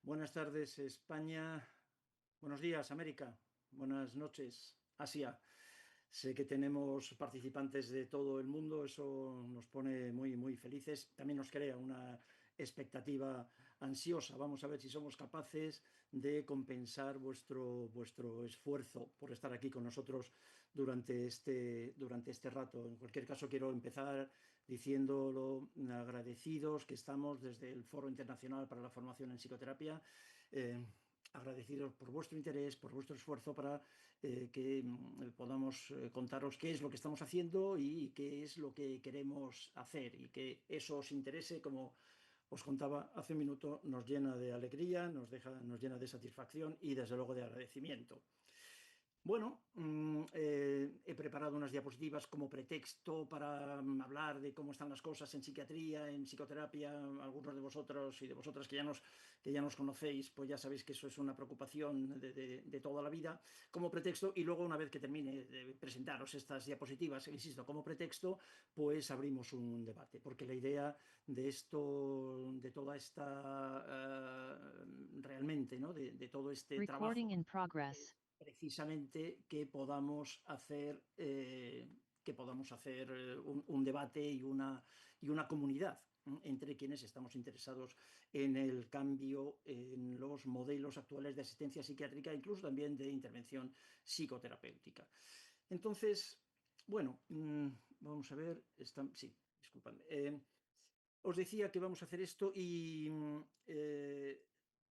Buenas tardes, España. Buenos días, América. Buenas noches, Asia. Sé que tenemos participantes de todo el mundo, eso nos pone muy, muy felices. También nos crea una expectativa ansiosa. Vamos a ver si somos capaces de compensar vuestro esfuerzo por estar aquí con nosotros durante este rato. En cualquier caso, quiero empezar diciendo lo agradecidos que estamos desde el Foro Internacional para la Formación en Psicoterapia. eh, Agradecidos por vuestro interés, por vuestro esfuerzo para que podamos contaros qué es lo que estamos haciendo y qué es lo que queremos hacer y que eso os interese, como os contaba hace un minuto, nos llena de alegría, nos llena de satisfacción y desde luego de agradecimiento. Bueno, he preparado unas diapositivas como pretexto para hablar de cómo están las cosas en psiquiatría, en psicoterapia. Algunos de vosotros y de vosotras que ya nos conocéis, pues ya sabéis que eso es una preocupación de toda la vida, como pretexto. Y luego, una vez que termine de presentaros estas diapositivas, insisto, como pretexto, pues abrimos un debate, porque la idea de esto, de toda esta, realmente, ¿no? De todo este Recording trabajo in progress. precisamente que podamos hacer un debate y una comunidad entre quienes estamos interesados en el cambio en los modelos actuales de asistencia psiquiátrica, incluso también de intervención psicoterapéutica. Entonces, bueno, vamos a ver, sí, disculpadme. Os decía que vamos a hacer esto y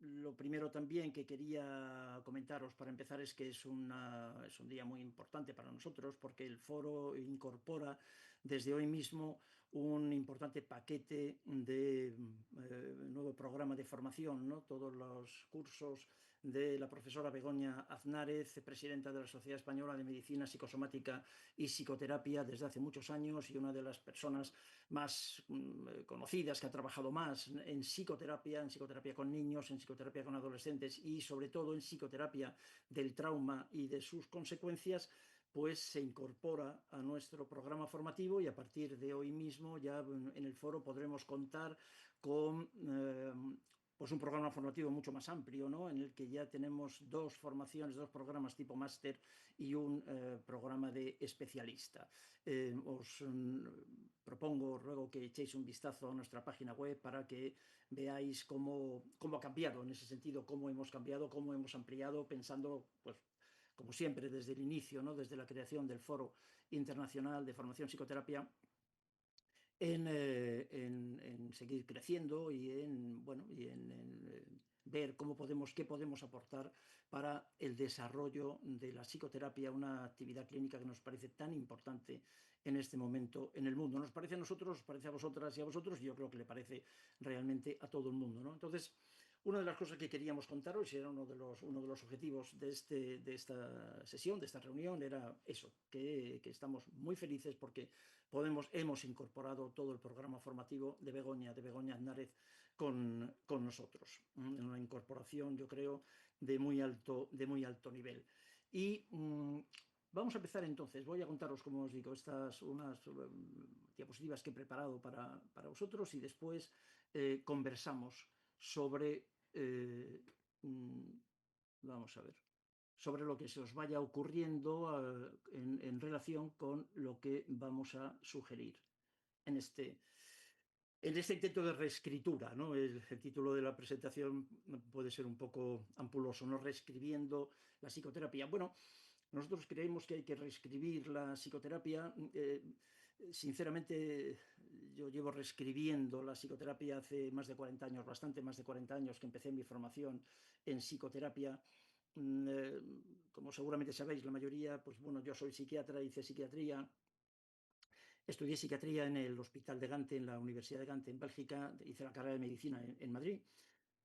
lo primero también que quería comentaros para empezar es que es un día muy importante para nosotros porque el foro incorpora desde hoy mismo un importante paquete de nuevo programa de formación, ¿no? Todos los cursos de la profesora Begoña Aznárez, presidenta de la Sociedad Española de Medicina Psicosomática y Psicoterapia desde hace muchos años y una de las personas más conocidas, que ha trabajado más en psicoterapia con niños, en psicoterapia con adolescentes y sobre todo en psicoterapia del trauma y de sus consecuencias, pues se incorpora a nuestro programa formativo y a partir de hoy mismo ya en el foro podremos contar con pues un programa formativo mucho más amplio, ¿no? En el que ya tenemos dos formaciones, dos programas tipo máster y un programa de especialista. Os propongo, ruego que echéis un vistazo a nuestra página web para que veáis cómo ha cambiado en ese sentido, cómo hemos cambiado, cómo hemos ampliado, pensando, pues, como siempre, desde el inicio, ¿no? Desde la creación del Foro Internacional de Formación Psicoterapia, en seguir creciendo y en ver qué podemos aportar para el desarrollo de la psicoterapia, una actividad clínica que nos parece tan importante en este momento en el mundo. Nos parece a nosotros, nos parece a vosotras y a vosotros, y yo creo que le parece realmente a todo el mundo, ¿no? Entonces, una de las cosas que queríamos contaros, y era uno de los objetivos de esta sesión, de esta reunión, era eso, que estamos muy felices porque hemos incorporado todo el programa formativo de Begoña Aznárez con nosotros. Una incorporación, yo creo, de muy alto nivel. Y vamos a empezar entonces. Voy a contaros, como os digo, estas unas diapositivas que he preparado para vosotros y después conversamos sobre, vamos a ver, sobre lo que se os vaya ocurriendo en relación con lo que vamos a sugerir en este intento de reescritura, ¿no? El título de la presentación puede ser un poco ampuloso, ¿no? Reescribiendo la psicoterapia. Bueno, nosotros creemos que hay que reescribir la psicoterapia. Sinceramente, yo llevo reescribiendo la psicoterapia hace más de 40 años, bastante más de 40 años que empecé mi formación en psicoterapia. Como seguramente sabéis, la mayoría, pues bueno, yo soy psiquiatra, hice psiquiatría. Estudié psiquiatría en el Hospital de Gante, en la Universidad de Gante, en Bélgica. Hice la carrera de medicina en Madrid.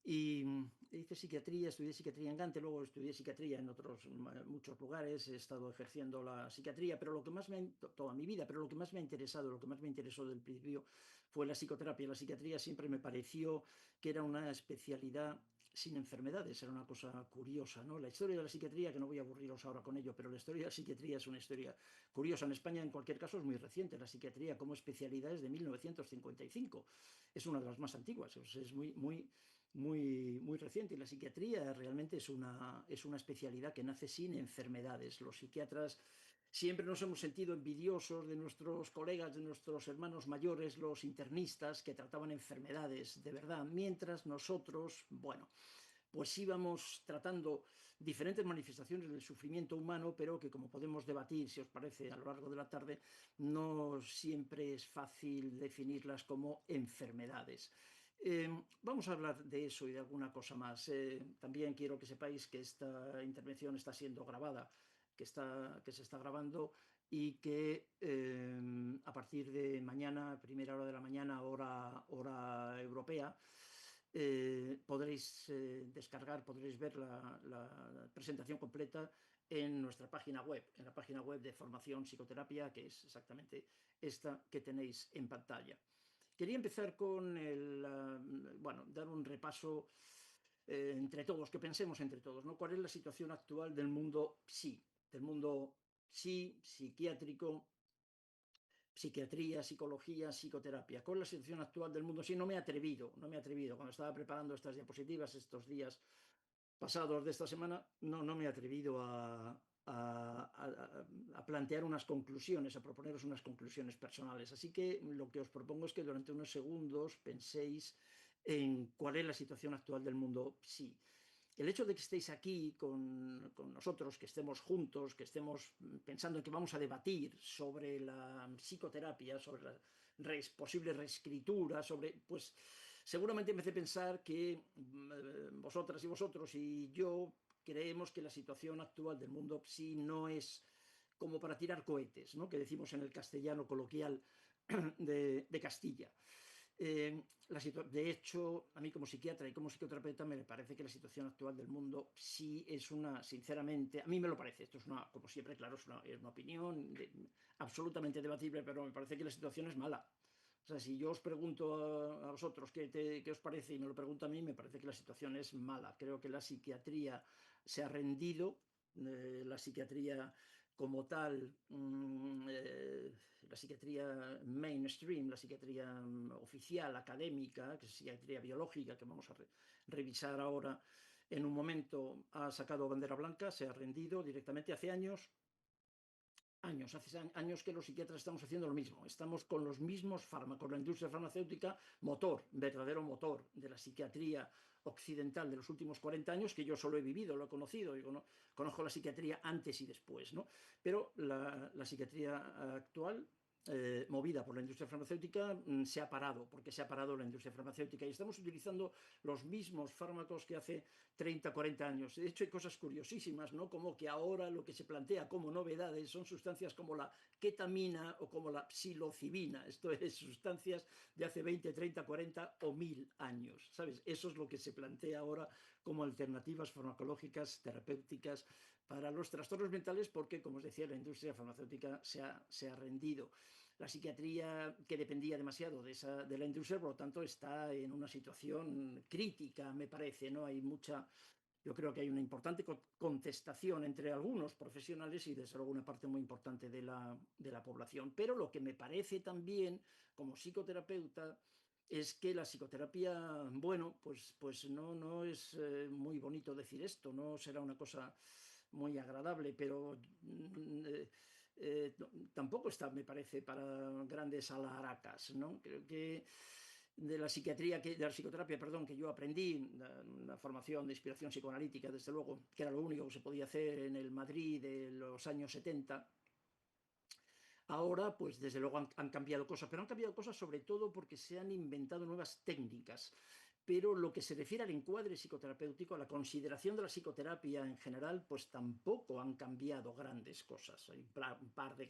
Y estudié psiquiatría en Gante, luego estudié psiquiatría en otros muchos lugares, he estado ejerciendo la psiquiatría, pero lo que más toda mi vida, pero lo que más me ha interesado, lo que más me interesó del principio fue la psicoterapia. La psiquiatría siempre me pareció que era una especialidad sin enfermedades, era una cosa curiosa, ¿no? La historia de la psiquiatría, que no voy a aburriros ahora con ello, pero la historia de la psiquiatría es una historia curiosa. En España, en cualquier caso, es muy reciente. La psiquiatría como especialidad es de 1955. Es una de las más antiguas, es muy, muy muy reciente. Y la psiquiatría realmente es una especialidad que nace sin enfermedades. Los psiquiatras siempre nos hemos sentido envidiosos de nuestros colegas, de nuestros hermanos mayores, los internistas, que trataban enfermedades de verdad, mientras nosotros, bueno, pues íbamos tratando diferentes manifestaciones del sufrimiento humano, pero que, como podemos debatir, si os parece, a lo largo de la tarde, no siempre es fácil definirlas como enfermedades. Vamos a hablar de eso y de alguna cosa más. También quiero que sepáis que esta intervención está siendo grabada, que se está grabando, y que a partir de mañana, primera hora de la mañana, hora europea, podréis descargar, podréis ver la presentación completa en nuestra página web, en la página web de Formación Psicoterapia, que es exactamente esta que tenéis en pantalla. Quería empezar con bueno, dar un repaso entre todos, que pensemos entre todos, ¿no? ¿Cuál es la situación actual del mundo psiquiátrico, psiquiatría, psicología, psicoterapia? ¿Cuál es la situación actual del mundo? Sí, no me he atrevido, cuando estaba preparando estas diapositivas estos días pasados de esta semana, no me he atrevido a plantear unas conclusiones, a proponeros unas conclusiones personales. Así que lo que os propongo es que durante unos segundos penséis en cuál es la situación actual del mundo psi. El hecho de que estéis aquí con nosotros, que estemos juntos, que estemos pensando en que vamos a debatir sobre la psicoterapia, sobre la posible reescritura, pues seguramente me hace pensar que vosotras y vosotros y yo creemos que la situación actual del mundo psi no es como para tirar cohetes, ¿no? Que decimos en el castellano coloquial de Castilla. De hecho, a mí como psiquiatra y como psicoterapeuta me parece que la situación actual del mundo sí es sinceramente, a mí me lo parece, esto es como siempre, claro, es una opinión absolutamente debatible, pero me parece que la situación es mala. O sea, si yo os pregunto a vosotros qué os parece y me lo pregunto a mí, me parece que la situación es mala. Creo que la psiquiatría se ha rendido, la psiquiatría como tal, la psiquiatría mainstream, la psiquiatría oficial, académica, que es psiquiatría biológica, que vamos a revisar ahora en un momento, ha sacado bandera blanca, se ha rendido directamente hace hace años que los psiquiatras estamos haciendo lo mismo, estamos con los mismos fármacos, la industria farmacéutica, verdadero motor de la psiquiatría occidental de los últimos 40 años, que yo solo he vivido, lo he conocido, y conozco la psiquiatría antes y después, ¿no? Pero la psiquiatría actual, movida por la industria farmacéutica, se ha parado, porque se ha parado la industria farmacéutica y estamos utilizando los mismos fármacos que hace 30, 40 años. De hecho, hay cosas curiosísimas, ¿no? Como que ahora lo que se plantea como novedades son sustancias como la ketamina o como la psilocibina. Esto es sustancias de hace 20, 30, 40 o 1000 años, ¿sabes? Eso es lo que se plantea ahora como alternativas farmacológicas, terapéuticas para los trastornos mentales, porque, como os decía, la industria farmacéutica se ha rendido. La psiquiatría, que dependía demasiado de la industria, por lo tanto, está en una situación crítica, me parece, ¿no? Yo creo que hay una importante contestación entre algunos profesionales y, desde luego, una parte muy importante de la población. Pero lo que me parece también, como psicoterapeuta, es que la psicoterapia, bueno, pues no es muy bonito decir esto, no será una cosa muy agradable, pero tampoco está, me parece, para grandes alaracas, ¿no? Creo que de la psicoterapia, perdón, que yo aprendí, una formación de inspiración psicoanalítica, desde luego, que era lo único que se podía hacer en el Madrid de los años 70. Ahora, pues desde luego han cambiado cosas, pero han cambiado cosas sobre todo porque se han inventado nuevas técnicas. Pero lo que se refiere al encuadre psicoterapéutico, a la consideración de la psicoterapia en general, pues tampoco han cambiado grandes cosas. Hay un par de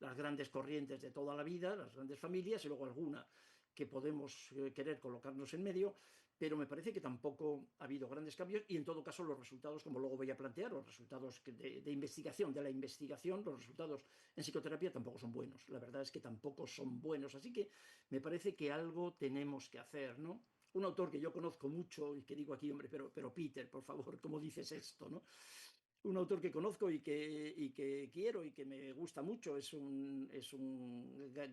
las grandes corrientes de toda la vida, las grandes familias, y luego alguna que podemos querer colocarnos en medio, pero me parece que tampoco ha habido grandes cambios y, en todo caso, los resultados, como luego voy a plantear, los resultados de investigación, de la investigación, los resultados en psicoterapia tampoco son buenos. La verdad es que tampoco son buenos. Así que me parece que algo tenemos que hacer, ¿no? Un autor que yo conozco mucho y que digo aquí, hombre, pero Peter, por favor, ¿cómo dices esto, no? un autor que conozco y que quiero y que me gusta mucho. Es un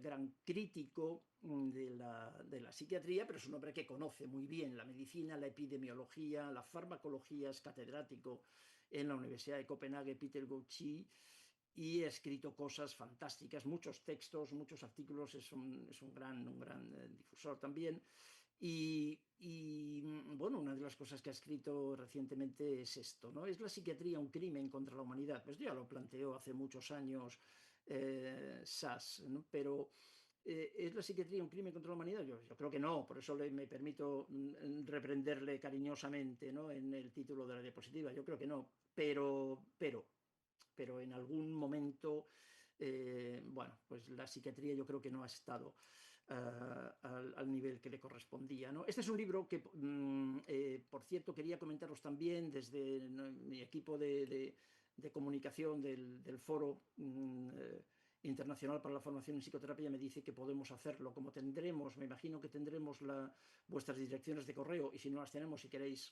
gran crítico de la psiquiatría, pero es un hombre que conoce muy bien la medicina, la epidemiología, la farmacología. Es catedrático en la Universidad de Copenhague, Peter Gauchy, y ha escrito cosas fantásticas, muchos textos, muchos artículos. Es un gran difusor también. Bueno, una de las cosas que ha escrito recientemente es esto, ¿no? ¿Es la psiquiatría un crimen contra la humanidad? Pues ya lo planteó hace muchos años Sass, ¿no? Pero ¿es la psiquiatría un crimen contra la humanidad? Yo creo que no, por eso me permito reprenderle cariñosamente, ¿no? En el título de la diapositiva. Yo creo que no, pero en algún momento, bueno, pues la psiquiatría yo creo que no ha estado al nivel que le correspondía, ¿no? Este es un libro que, por cierto, quería comentaros también desde mi equipo de comunicación del Foro Internacional para la Formación en Psicoterapia. Me dice que podemos hacerlo. Como tendremos, me imagino que tendremos vuestras direcciones de correo, y si no las tenemos, si queréis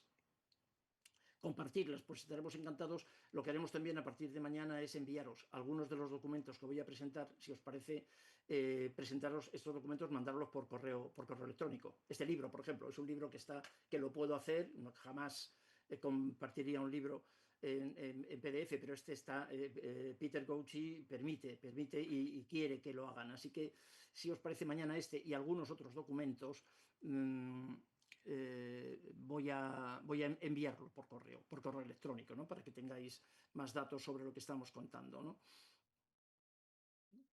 compartirlas, pues estaremos encantados. Lo que haremos también a partir de mañana es enviaros algunos de los documentos que voy a presentar. Si os parece, presentaros estos documentos, mandarlos por correo electrónico. Este libro, por ejemplo, es un libro que lo puedo hacer. No, jamás compartiría un libro en PDF, pero este está, Peter Gauchy permite y quiere que lo hagan. Así que, si os parece, mañana este y algunos otros documentos voy a enviarlo por correo electrónico, ¿no? Para que tengáis más datos sobre lo que estamos contando, ¿no?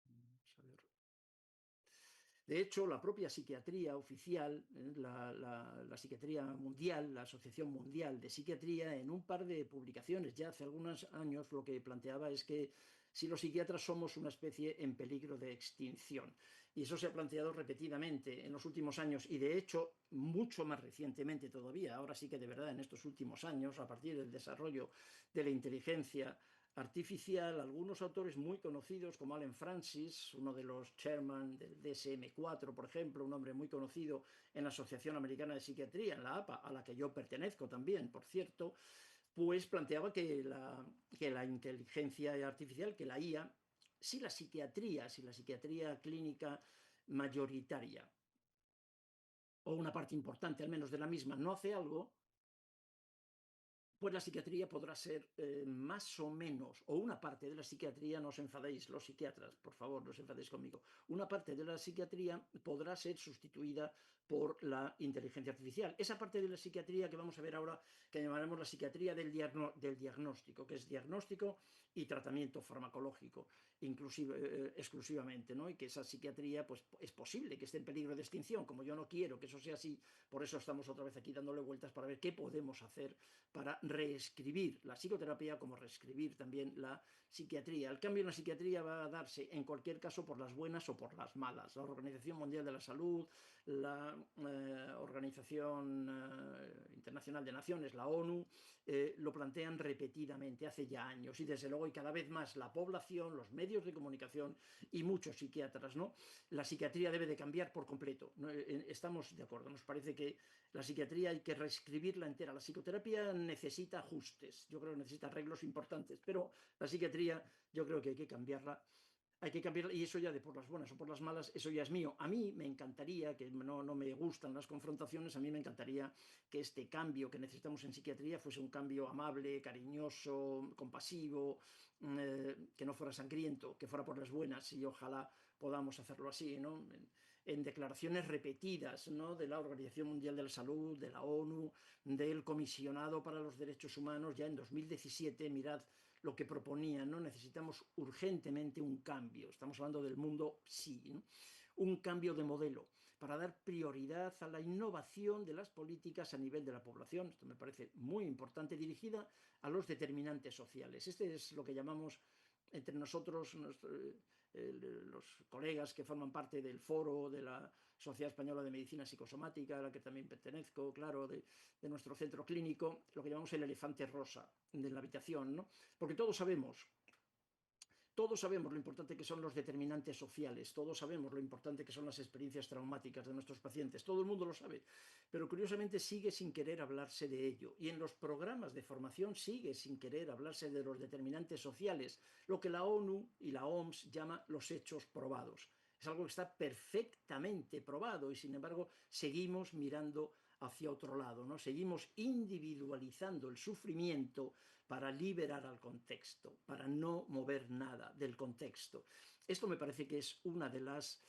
Vamos a ver. De hecho, la propia psiquiatría oficial, la psiquiatría mundial, la Asociación Mundial de Psiquiatría, en un par de publicaciones ya hace algunos años, lo que planteaba es que si los psiquiatras somos una especie en peligro de extinción. Y eso se ha planteado repetidamente en los últimos años, y de hecho mucho más recientemente todavía. Ahora sí que de verdad, en estos últimos años, a partir del desarrollo de la inteligencia artificial, algunos autores muy conocidos como Allen Francis, uno de los chairman del DSM-4, por ejemplo, un hombre muy conocido en la Asociación Americana de Psiquiatría, en la APA, a la que yo pertenezco también, por cierto, pues planteaba que la inteligencia artificial, que la IA, si la psiquiatría clínica mayoritaria, o una parte importante al menos de la misma, no hace algo, pues la psiquiatría podrá ser más o menos, o una parte de la psiquiatría, no os enfadéis los psiquiatras, por favor, no os enfadéis conmigo, una parte de la psiquiatría podrá ser sustituida por la inteligencia artificial. Esa parte de la psiquiatría que vamos a ver ahora, que llamaremos la psiquiatría del diagnóstico, que es diagnóstico y tratamiento farmacológico, exclusivamente, ¿no? Y que esa psiquiatría, pues es posible que esté en peligro de extinción. Como yo no quiero que eso sea así, por eso estamos otra vez aquí dándole vueltas para ver qué podemos hacer para reescribir la psicoterapia, como reescribir también la psiquiatría. El cambio en la psiquiatría va a darse, en cualquier caso, por las buenas o por las malas. La Organización Mundial de la Salud, la Organización Internacional de Naciones, la ONU, lo plantean repetidamente, hace ya años, y desde luego, y cada vez más, la población, los medios de comunicación y muchos psiquiatras, ¿no? La psiquiatría debe de cambiar por completo, ¿no? Estamos de acuerdo. Nos parece que la psiquiatría hay que reescribirla entera. La psicoterapia necesita ajustes, yo creo que necesita arreglos importantes, pero la psiquiatría yo creo que hay que cambiarla, y eso ya de por las buenas o por las malas, eso ya es mío. A mí me encantaría, que no me gustan las confrontaciones, a mí me encantaría que este cambio que necesitamos en psiquiatría fuese un cambio amable, cariñoso, compasivo, que no fuera sangriento, que fuera por las buenas, y ojalá podamos hacerlo así, ¿no? En declaraciones repetidas, ¿no? De la Organización Mundial de la Salud, de la ONU, del Comisionado para los Derechos Humanos, ya en 2017, mirad lo que proponían, ¿no? Necesitamos urgentemente un cambio. Estamos hablando del mundo, sí, ¿no? Un cambio de modelo para dar prioridad a la innovación de las políticas a nivel de la población. Esto me parece muy importante, dirigida a los determinantes sociales. Este es lo que llamamos entre nosotros, los colegas que forman parte del foro de la Sociedad Española de Medicina Psicosomática, a la que también pertenezco, claro, de nuestro centro clínico, lo que llamamos el elefante rosa de la habitación, ¿no? Porque todos sabemos Todos sabemos lo importante que son los determinantes sociales, todos sabemos lo importante que son las experiencias traumáticas de nuestros pacientes, todo el mundo lo sabe, pero curiosamente sigue sin querer hablarse de ello. Y en los programas de formación sigue sin querer hablarse de los determinantes sociales, lo que la ONU y la OMS llama los hechos probados. Es algo que está perfectamente probado y, sin embargo, seguimos mirando hacia otro lado, ¿no? Seguimos individualizando el sufrimiento para liberar al contexto, para no mover nada del contexto. Esto me parece que es una de las...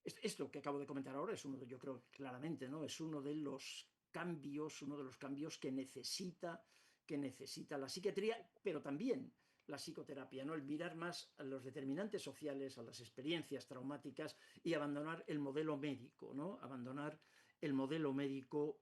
Esto que acabo de comentar ahora es uno de, yo creo claramente, ¿no? Es uno de los cambios que necesita la psiquiatría, pero también la psicoterapia, ¿no? El mirar más a los determinantes sociales, a las experiencias traumáticas y abandonar el modelo médico, ¿no? Abandonar el modelo médico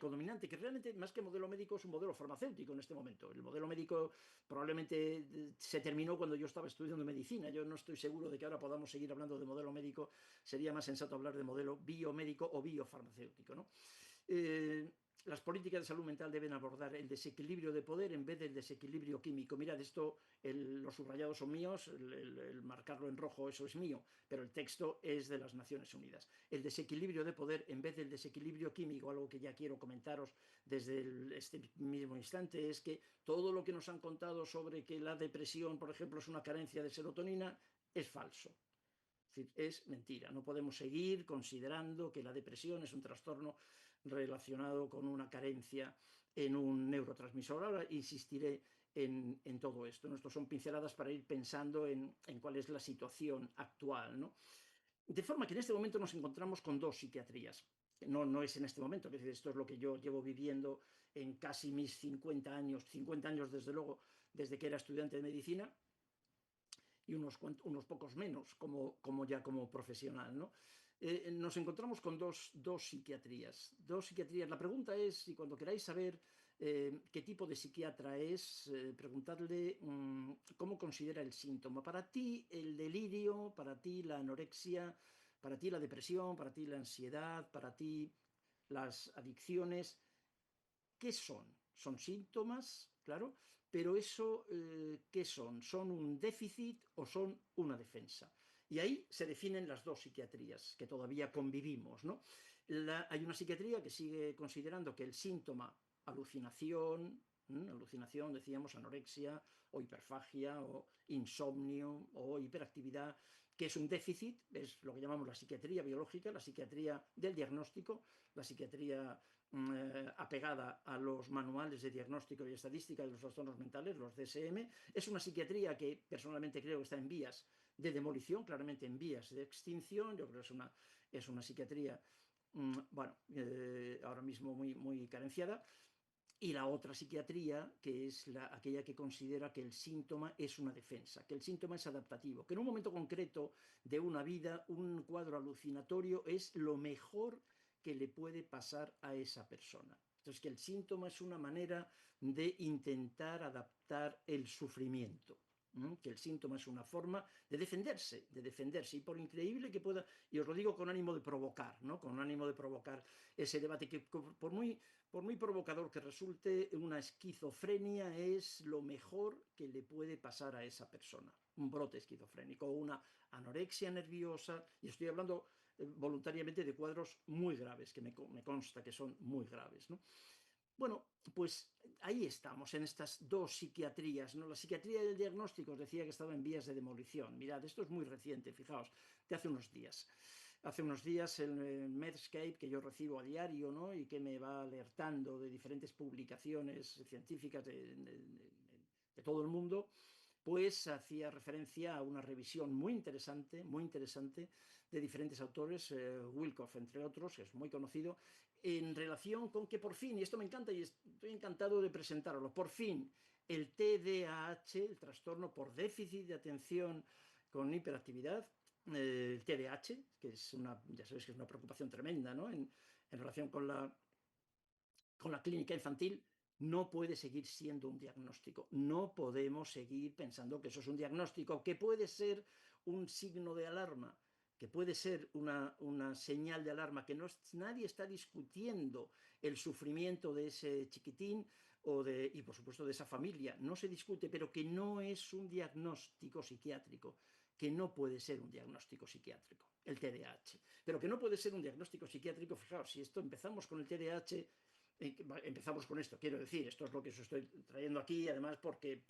dominante, que realmente más que modelo médico es un modelo farmacéutico en este momento. El modelo médico probablemente se terminó cuando yo estaba estudiando medicina. Yo no estoy seguro de que ahora podamos seguir hablando de modelo médico. Sería más sensato hablar de modelo biomédico o biofarmacéutico, ¿no? Las políticas de salud mental deben abordar el desequilibrio de poder en vez del desequilibrio químico. Mirad, esto, los subrayados son míos, el marcarlo en rojo, eso es mío, pero el texto es de las Naciones Unidas. El desequilibrio de poder en vez del desequilibrio químico, algo que ya quiero comentaros desde este mismo instante, es que todo lo que nos han contado sobre que la depresión, por ejemplo, es una carencia de serotonina, es falso. Es mentira. No podemos seguir considerando que la depresión es un trastorno relacionado con una carencia en un neurotransmisor. Ahora insistiré en todo esto. Estos son pinceladas para ir pensando en cuál es la situación actual, ¿no? De forma que en este momento nos encontramos con dos psiquiatrías. No es en este momento, que esto es lo que yo llevo viviendo en casi mis 50 años desde luego, desde que era estudiante de medicina, y unos pocos menos ya como profesional, ¿no? Nos encontramos con dos psiquiatrías. La pregunta es, si cuando queráis saber qué tipo de psiquiatra es, preguntarle cómo considera el síntoma. Para ti el delirio, para ti la anorexia, para ti la depresión, para ti la ansiedad, para ti las adicciones, ¿qué son? Son síntomas, claro, pero eso, ¿qué son? ¿Son un déficit o son una defensa? Y ahí se definen las dos psiquiatrías que todavía convivimos, ¿no? Hay una psiquiatría que sigue considerando que el síntoma, alucinación, alucinación, decíamos, anorexia o hiperfagia o insomnio o hiperactividad, que es un déficit, es lo que llamamos la psiquiatría biológica, la psiquiatría del diagnóstico, la psiquiatría apegada a los manuales de diagnóstico y estadística de los trastornos mentales, los DSM. Es una psiquiatría que personalmente creo que está en vías de demolición, claramente en vías de extinción. Yo creo que es una psiquiatría, ahora mismo muy carenciada. Y la otra psiquiatría, que es aquella que considera que el síntoma es una defensa, que el síntoma es adaptativo, que en un momento concreto de una vida, un cuadro alucinatorio es lo mejor que le puede pasar a esa persona. Entonces, que el síntoma es una manera de intentar adaptar el sufrimiento. Que el síntoma es una forma de defenderse, y por increíble que pueda, y os lo digo con ánimo de provocar, ¿no? Con ánimo de provocar ese debate, que por muy provocador que resulte, una esquizofrenia es lo mejor que le puede pasar a esa persona, un brote esquizofrénico o una anorexia nerviosa, y estoy hablando voluntariamente de cuadros muy graves, que me consta que son muy graves, ¿no? Bueno, pues ahí estamos, en estas dos psiquiatrías, ¿no? La psiquiatría del diagnóstico os decía que estaba en vías de demolición. Mirad, esto es muy reciente, fijaos, de hace unos días. Hace unos días el Medscape, que yo recibo a diario, ¿no? Y que me va alertando de diferentes publicaciones científicas de todo el mundo, pues hacía referencia a una revisión muy interesante, de diferentes autores, Wilcoff, entre otros, que es muy conocido, en relación con que por fin, y esto me encanta y estoy encantado de presentarlo, por fin el TDAH, el trastorno por déficit de atención con hiperactividad, el TDAH, que es ya sabéis que es una preocupación tremenda, ¿no? En relación con la clínica infantil, no puede seguir siendo un diagnóstico. No podemos seguir pensando que eso es un diagnóstico, que puede ser un signo de alarma, que puede ser una señal de alarma, que nadie está discutiendo el sufrimiento de ese chiquitín y por supuesto de esa familia. No se discute, pero que no es un diagnóstico psiquiátrico, que no puede ser un diagnóstico psiquiátrico, el TDAH. Pero que no puede ser un diagnóstico psiquiátrico, fijaos, si esto empezamos con el TDAH, empezamos con esto, quiero decir, esto es lo que os estoy trayendo aquí, además porque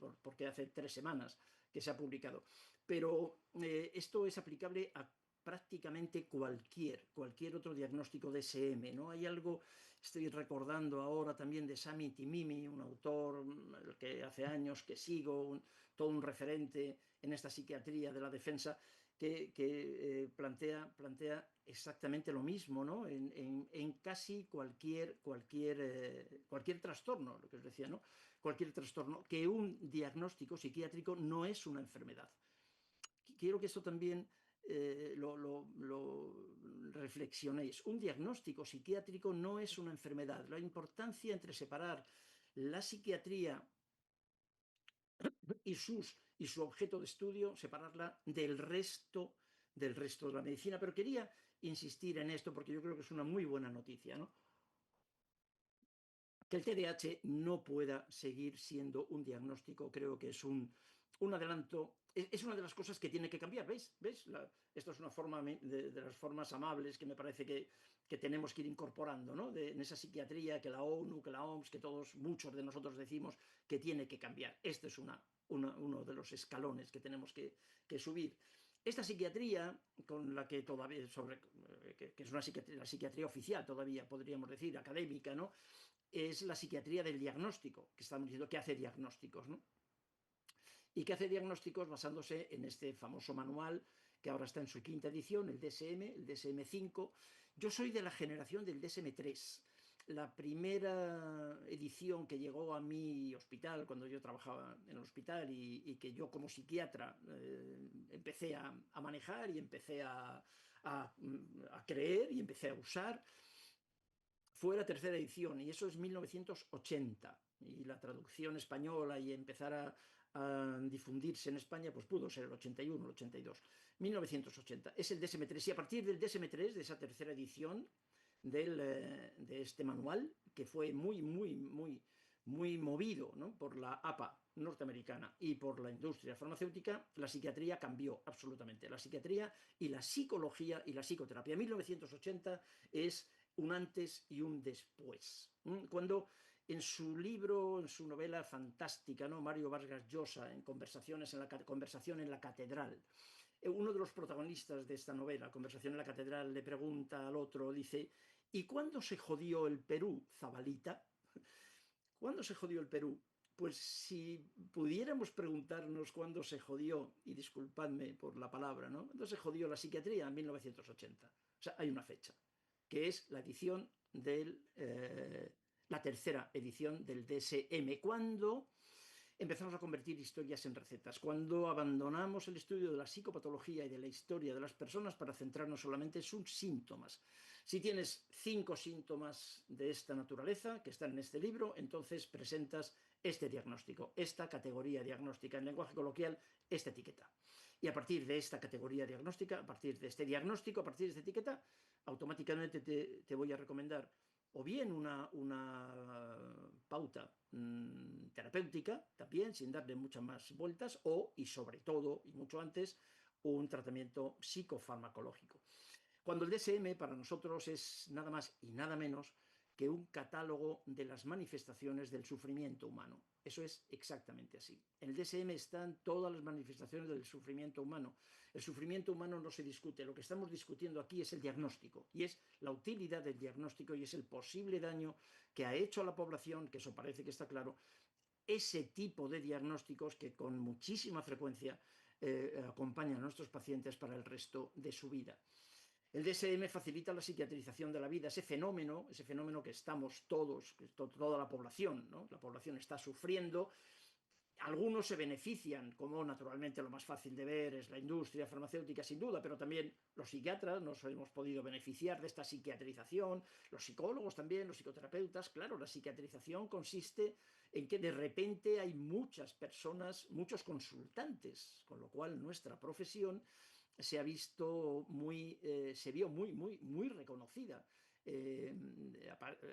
hace 3 semanas que se ha publicado. Pero esto es aplicable a prácticamente cualquier otro diagnóstico de SM, ¿no? Hay algo, estoy recordando ahora también de Sami Timimi, un autor que hace años que sigo, todo un referente en esta psiquiatría de la defensa, que plantea exactamente lo mismo, ¿no? En casi cualquier trastorno, lo que os decía, ¿no? Cualquier trastorno, que un diagnóstico psiquiátrico no es una enfermedad. Quiero que esto también lo reflexionéis. Un diagnóstico psiquiátrico no es una enfermedad. La importancia entre separar la psiquiatría y su objeto de estudio, separarla del resto de la medicina. Pero quería insistir en esto porque yo creo que es una muy buena noticia, ¿no? Que el TDAH no pueda seguir siendo un diagnóstico, creo que es un adelanto, es una de las cosas que tiene que cambiar, ¿veis? Esto es una forma de las formas amables que me parece que tenemos que ir incorporando, ¿no? En esa psiquiatría que la ONU, que la OMS, que muchos de nosotros decimos que tiene que cambiar. Este es uno de los escalones que tenemos que subir. Esta psiquiatría, con la que todavía, que es la psiquiatría oficial todavía, podríamos decir, académica, ¿no? Es la psiquiatría del diagnóstico, que estamos diciendo que hace diagnósticos, ¿no? Y que hace diagnósticos basándose en este famoso manual que ahora está en su 5ª edición, el DSM-5. Yo soy de la generación del DSM-3. La primera edición que llegó a mi hospital, cuando yo trabajaba en el hospital y que yo como psiquiatra empecé a manejar y empecé a creer y empecé a usar, fue la 3ª edición, y eso es 1980. Y la traducción española y empezar a difundirse en España, pues pudo ser el 81, el 82. 1980. Es el DSM-3. Y a partir del DSM-3, de esa 3ª edición de este manual, que fue muy movido, ¿no?, por la APA norteamericana y por la industria farmacéutica, la psiquiatría cambió absolutamente. La psiquiatría y la psicología y la psicoterapia. 1980 es un antes y un después. Cuando en su libro, en su novela fantástica, ¿no?, Mario Vargas Llosa, en Conversación en la Catedral, uno de los protagonistas de esta novela, Conversación en la Catedral, le pregunta al otro, dice: ¿y cuándo se jodió el Perú, Zabalita? ¿Cuándo se jodió el Perú? Pues si pudiéramos preguntarnos cuándo se jodió, y disculpadme por la palabra, ¿no?, ¿cuándo se jodió la psiquiatría? En 1980. O sea, hay una fecha, que es la edición la 3ª edición del DSM, cuando empezamos a convertir historias en recetas, cuando abandonamos el estudio de la psicopatología y de la historia de las personas para centrarnos solamente en sus síntomas. Si tienes 5 síntomas de esta naturaleza, que están en este libro, entonces presentas este diagnóstico, esta categoría diagnóstica, en lenguaje coloquial, esta etiqueta. Y a partir de esta categoría diagnóstica, a partir de este diagnóstico, a partir de esta etiqueta, automáticamente te voy a recomendar o bien una pauta terapéutica, también, sin darle muchas más vueltas, y sobre todo, y mucho antes, un tratamiento psicofarmacológico. Cuando el DSM para nosotros es nada más y nada menos que un catálogo de las manifestaciones del sufrimiento humano. Eso es exactamente así. En el DSM están todas las manifestaciones del sufrimiento humano. El sufrimiento humano no se discute. Lo que estamos discutiendo aquí es el diagnóstico, y es la utilidad del diagnóstico, y es el posible daño que ha hecho a la población, que eso parece que está claro, ese tipo de diagnósticos que con muchísima frecuencia acompañan a nuestros pacientes para el resto de su vida. El DSM facilita la psiquiatrización de la vida, ese fenómeno que estamos todos, toda la población, ¿no? La población está sufriendo. Algunos se benefician, como naturalmente lo más fácil de ver es la industria farmacéutica, sin duda, pero también los psiquiatras nos hemos podido beneficiar de esta psiquiatrización, los psicólogos también, los psicoterapeutas. Claro, la psiquiatrización consiste en que de repente hay muchas personas, muchos consultantes, con lo cual nuestra profesión se vio muy reconocida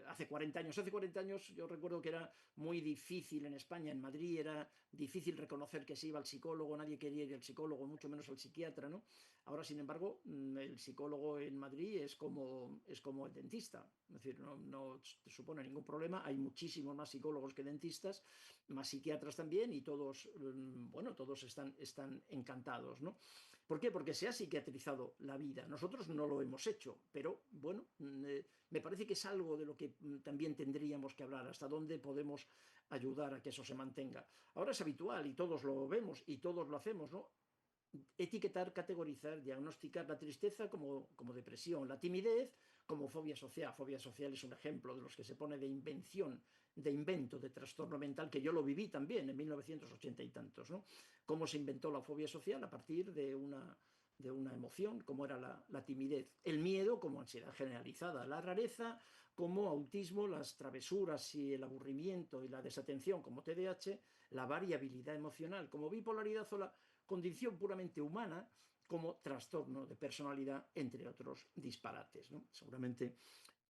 hace 40 años. Hace 40 años yo recuerdo que era muy difícil en España, en Madrid, era difícil reconocer que se iba al psicólogo, nadie quería ir al psicólogo, mucho menos al psiquiatra, ¿no? Ahora, sin embargo, el psicólogo en Madrid es como el dentista, es decir, no te supone ningún problema, hay muchísimos más psicólogos que dentistas, más psiquiatras también, y todos, bueno, todos están encantados, ¿no? ¿Por qué? Porque se ha psiquiatrizado la vida. Nosotros no lo hemos hecho, pero bueno, me parece que es algo de lo que también tendríamos que hablar, hasta dónde podemos ayudar a que eso se mantenga. Ahora es habitual y todos lo vemos y todos lo hacemos, ¿no? Etiquetar, categorizar, diagnosticar la tristeza como depresión, la timidez como fobia social. Fobia social es un ejemplo de los que se pone de invención, de invento, de trastorno mental, que yo lo viví también en 1980 y tantos, ¿no? Cómo se inventó la fobia social a partir de una emoción, como era la timidez. El miedo como ansiedad generalizada, la rareza como autismo, las travesuras y el aburrimiento y la desatención como TDAH, la variabilidad emocional como bipolaridad o la condición puramente humana como trastorno de personalidad, entre otros disparates, ¿no? Seguramente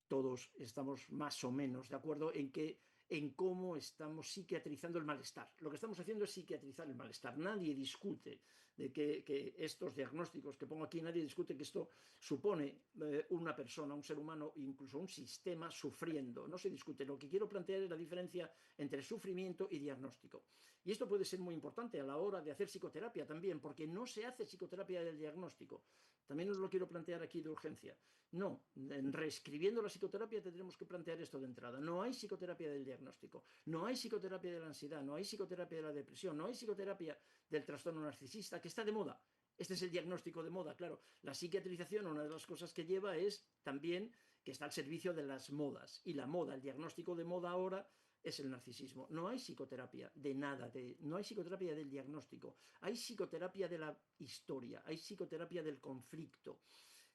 todos estamos más o menos de acuerdo en cómo estamos psiquiatrizando el malestar. Lo que estamos haciendo es psiquiatrizar el malestar. Nadie discute de que estos diagnósticos que pongo aquí, nadie discute que esto supone una persona, un ser humano, incluso un sistema sufriendo. No se discute. Lo que quiero plantear es la diferencia entre sufrimiento y diagnóstico. Y esto puede ser muy importante a la hora de hacer psicoterapia también, porque no se hace psicoterapia del diagnóstico. También os lo quiero plantear aquí de urgencia. No, en reescribiendo la psicoterapia tendremos que plantear esto de entrada. No hay psicoterapia del diagnóstico, no hay psicoterapia de la ansiedad, no hay psicoterapia de la depresión, no hay psicoterapia del trastorno narcisista, que está de moda. Este es el diagnóstico de moda, claro. La psiquiatrización, una de las cosas que lleva es también que está al servicio de las modas. Y la moda, el diagnóstico de moda ahora es el narcisismo. No hay psicoterapia de nada, no hay psicoterapia del diagnóstico, hay psicoterapia de la historia, hay psicoterapia del conflicto.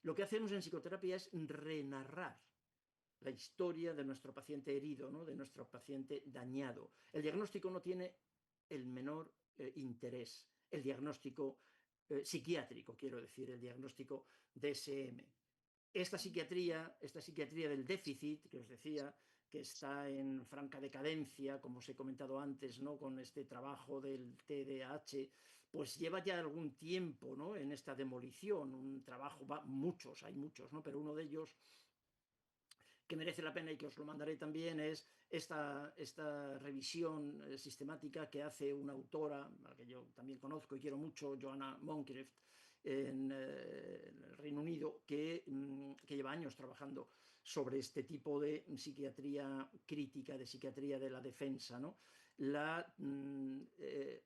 Lo que hacemos en psicoterapia es renarrar la historia de nuestro paciente herido, ¿no? De nuestro paciente dañado. El diagnóstico no tiene el menor interés. El diagnóstico psiquiátrico, quiero decir, el diagnóstico DSM. Esta psiquiatría del déficit, que os decía, que está en franca decadencia, como os he comentado antes, ¿no? Con este trabajo del TDAH, pues lleva ya algún tiempo, ¿no? En esta demolición, un trabajo, hay muchos, ¿no? Pero uno de ellos que merece la pena y que os lo mandaré también es esta revisión sistemática que hace una autora, a la que yo también conozco y quiero mucho, Joanna Moncrief, en el Reino Unido, que lleva años trabajando sobre este tipo de psiquiatría crítica, de psiquiatría de la defensa, ¿no?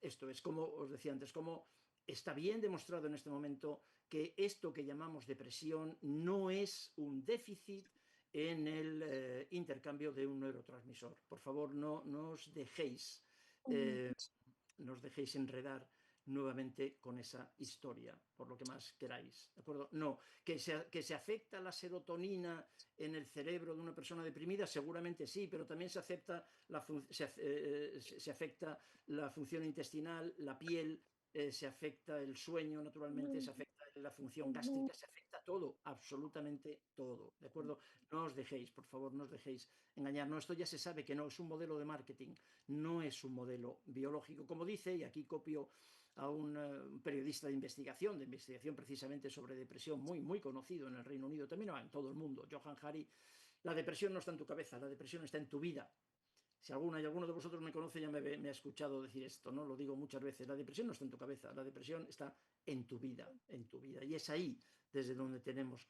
Esto es como os decía antes, como está bien demostrado en este momento que esto que llamamos depresión no es un déficit en el intercambio de un neurotransmisor. Por favor, no os dejéis, no os dejéis enredar nuevamente con esa historia, por lo que más queráis, ¿de acuerdo? No, que se afecta la serotonina en el cerebro de una persona deprimida, seguramente sí, pero también se afecta la función intestinal, la piel, se afecta el sueño, naturalmente, se afecta la función gástrica, se afecta todo, absolutamente todo, ¿de acuerdo? No os dejéis, por favor, no os dejéis engañar. No, esto ya se sabe que no es un modelo de marketing, no es un modelo biológico. Como dice, y aquí copio a un periodista de investigación precisamente sobre depresión, muy conocido en el Reino Unido, también en todo el mundo, Johan Hari, la depresión no está en tu cabeza, la depresión está en tu vida. Si alguno de vosotros me conoce ya me ha escuchado decir esto, ¿no? Lo digo muchas veces, la depresión no está en tu cabeza, la depresión está en tu vida, y es ahí desde donde tenemos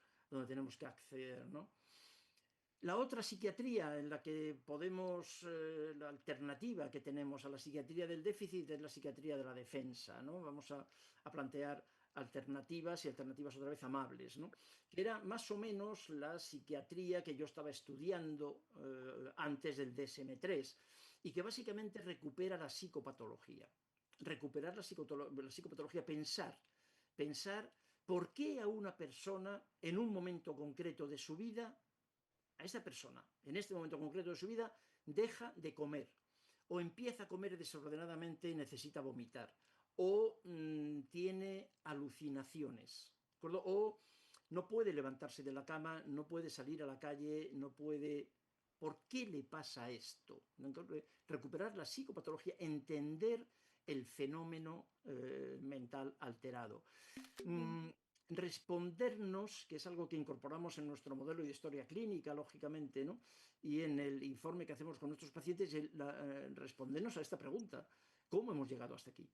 que acceder, ¿no? La otra psiquiatría en la que podemos, la alternativa que tenemos a la psiquiatría del déficit es la psiquiatría de la defensa, ¿no? Vamos a plantear alternativas y alternativas otra vez amables, ¿no? Que era más o menos la psiquiatría que yo estaba estudiando antes del DSM-3 y que básicamente recupera la psicopatología. Recuperar la psicopatología, pensar por qué a una persona en un momento concreto de su vida, a esa persona, en este momento concreto de su vida, deja de comer, o empieza a comer desordenadamente y necesita vomitar, o tiene alucinaciones, o no puede levantarse de la cama, no puede salir a la calle, no puede... ¿Por qué le pasa esto? Entonces, recuperar la psicopatología, entender el fenómeno mental alterado. Mm, respondernos, que es algo que incorporamos en nuestro modelo de historia clínica, lógicamente, ¿no? Y en el informe que hacemos con nuestros pacientes, respondernos a esta pregunta: ¿cómo hemos llegado hasta aquí?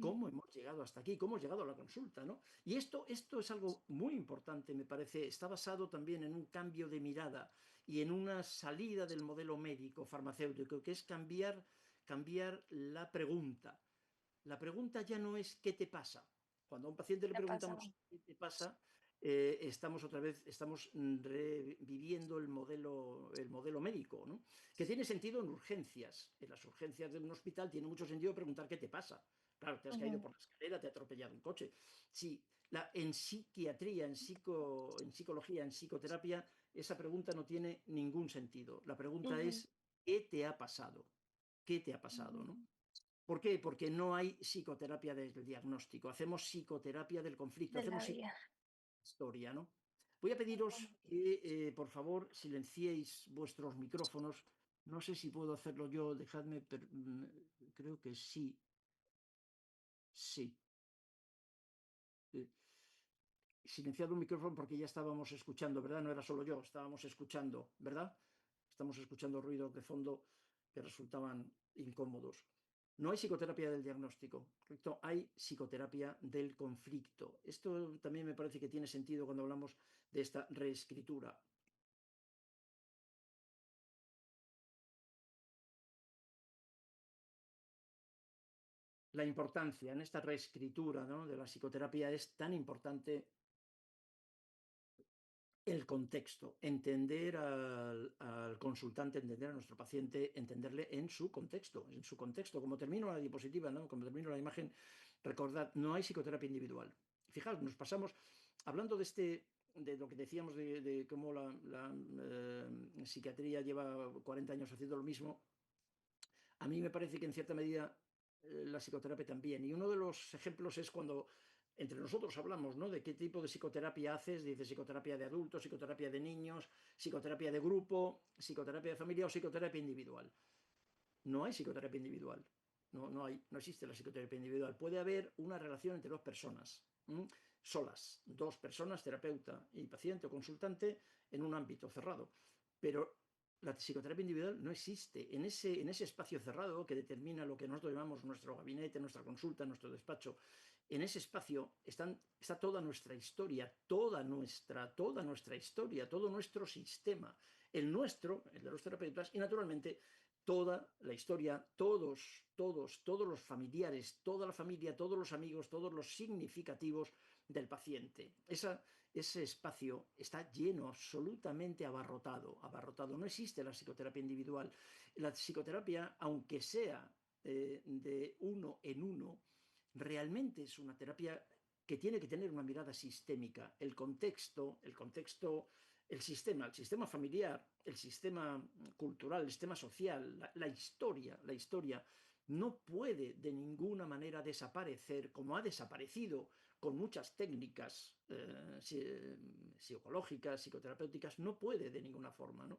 ¿Cómo hemos llegado hasta aquí? ¿Cómo hemos llegado a la consulta? ¿No? Y esto es algo muy importante, me parece. Está basado también en un cambio de mirada y en una salida del modelo médico farmacéutico, que es cambiar la pregunta. La pregunta ya no es ¿qué te pasa? Cuando a un paciente le ¿Qué pasa? preguntamos ¿qué te pasa? Estamos otra vez, estamos reviviendo el modelo médico, ¿no? Que tiene sentido en urgencias. En las urgencias de un hospital tiene mucho sentido preguntar ¿qué te pasa? Claro, te has caído Ujú. por la escalera, te ha atropellado un coche. Sí, en psiquiatría, en psicología, en psicoterapia, esa pregunta no tiene ningún sentido. La pregunta Ujú. es ¿qué te ha pasado? ¿Qué te ha pasado? ¿No? Ujú. ¿Por qué? Porque no hay psicoterapia del diagnóstico, hacemos psicoterapia del conflicto, De hacemos la vida. historia, ¿no? Voy a pediros que, por favor, silenciéis vuestros micrófonos. No sé si puedo hacerlo yo, dejadme, creo que sí, sí. Eh, Silenciado un micrófono porque ya estábamos escuchando, ¿verdad? No era solo yo, estábamos escuchando, ¿verdad? Estamos escuchando ruidos de fondo que resultaban incómodos. No hay psicoterapia del diagnóstico, ¿correcto? Hay psicoterapia del conflicto. Esto también me parece que tiene sentido cuando hablamos de esta reescritura. La importancia en esta reescritura, ¿no?, de la psicoterapia es tan importante el contexto, entender al consultante, entender a nuestro paciente, entenderle en su contexto, en su contexto. Como termino la diapositiva, ¿no? Como termino la imagen, recordad, no hay psicoterapia individual. Fijaos, nos pasamos, hablando de lo que decíamos de cómo la psiquiatría lleva 40 años haciendo lo mismo, a mí me parece que en cierta medida la psicoterapia también. Y uno de los ejemplos es cuando entre nosotros hablamos, ¿no?, de qué tipo de psicoterapia haces. Dice psicoterapia de adultos, psicoterapia de niños, psicoterapia de grupo, psicoterapia de familia o psicoterapia individual. No hay psicoterapia individual. No existe la psicoterapia individual. Puede haber una relación entre dos personas, solas, dos personas, terapeuta y paciente o consultante, en un ámbito cerrado. Pero la psicoterapia individual no existe. En ese espacio cerrado que determina lo que nosotros llamamos nuestro gabinete, nuestra consulta, nuestro despacho, en ese espacio está toda nuestra historia, toda nuestra historia, todo nuestro sistema, el de los terapeutas, y naturalmente toda la historia, todos los familiares, toda la familia, todos los amigos, todos los significativos del paciente. Ese espacio está lleno, absolutamente abarrotado. No existe la psicoterapia individual. La psicoterapia, aunque sea de uno en uno, realmente es una terapia que tiene que tener una mirada sistémica. El sistema familiar, el sistema cultural, el sistema social, la historia no puede de ninguna manera desaparecer, como ha desaparecido con muchas técnicas psicológicas, psicoterapéuticas, no puede de ninguna forma, ¿no?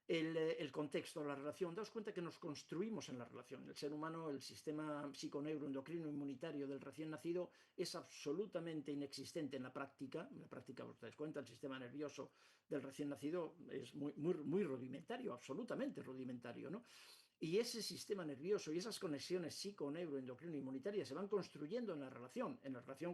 El contexto, la relación. Daos cuenta que nos construimos en la relación. El ser humano, el sistema psiconeuroendocrino inmunitario del recién nacido es absolutamente inexistente en la práctica. En la práctica, os dais cuenta, el sistema nervioso del recién nacido es muy rudimentario, absolutamente rudimentario, ¿no? Y ese sistema nervioso y esas conexiones psiconeuroendocrino inmunitarias se van construyendo en la relación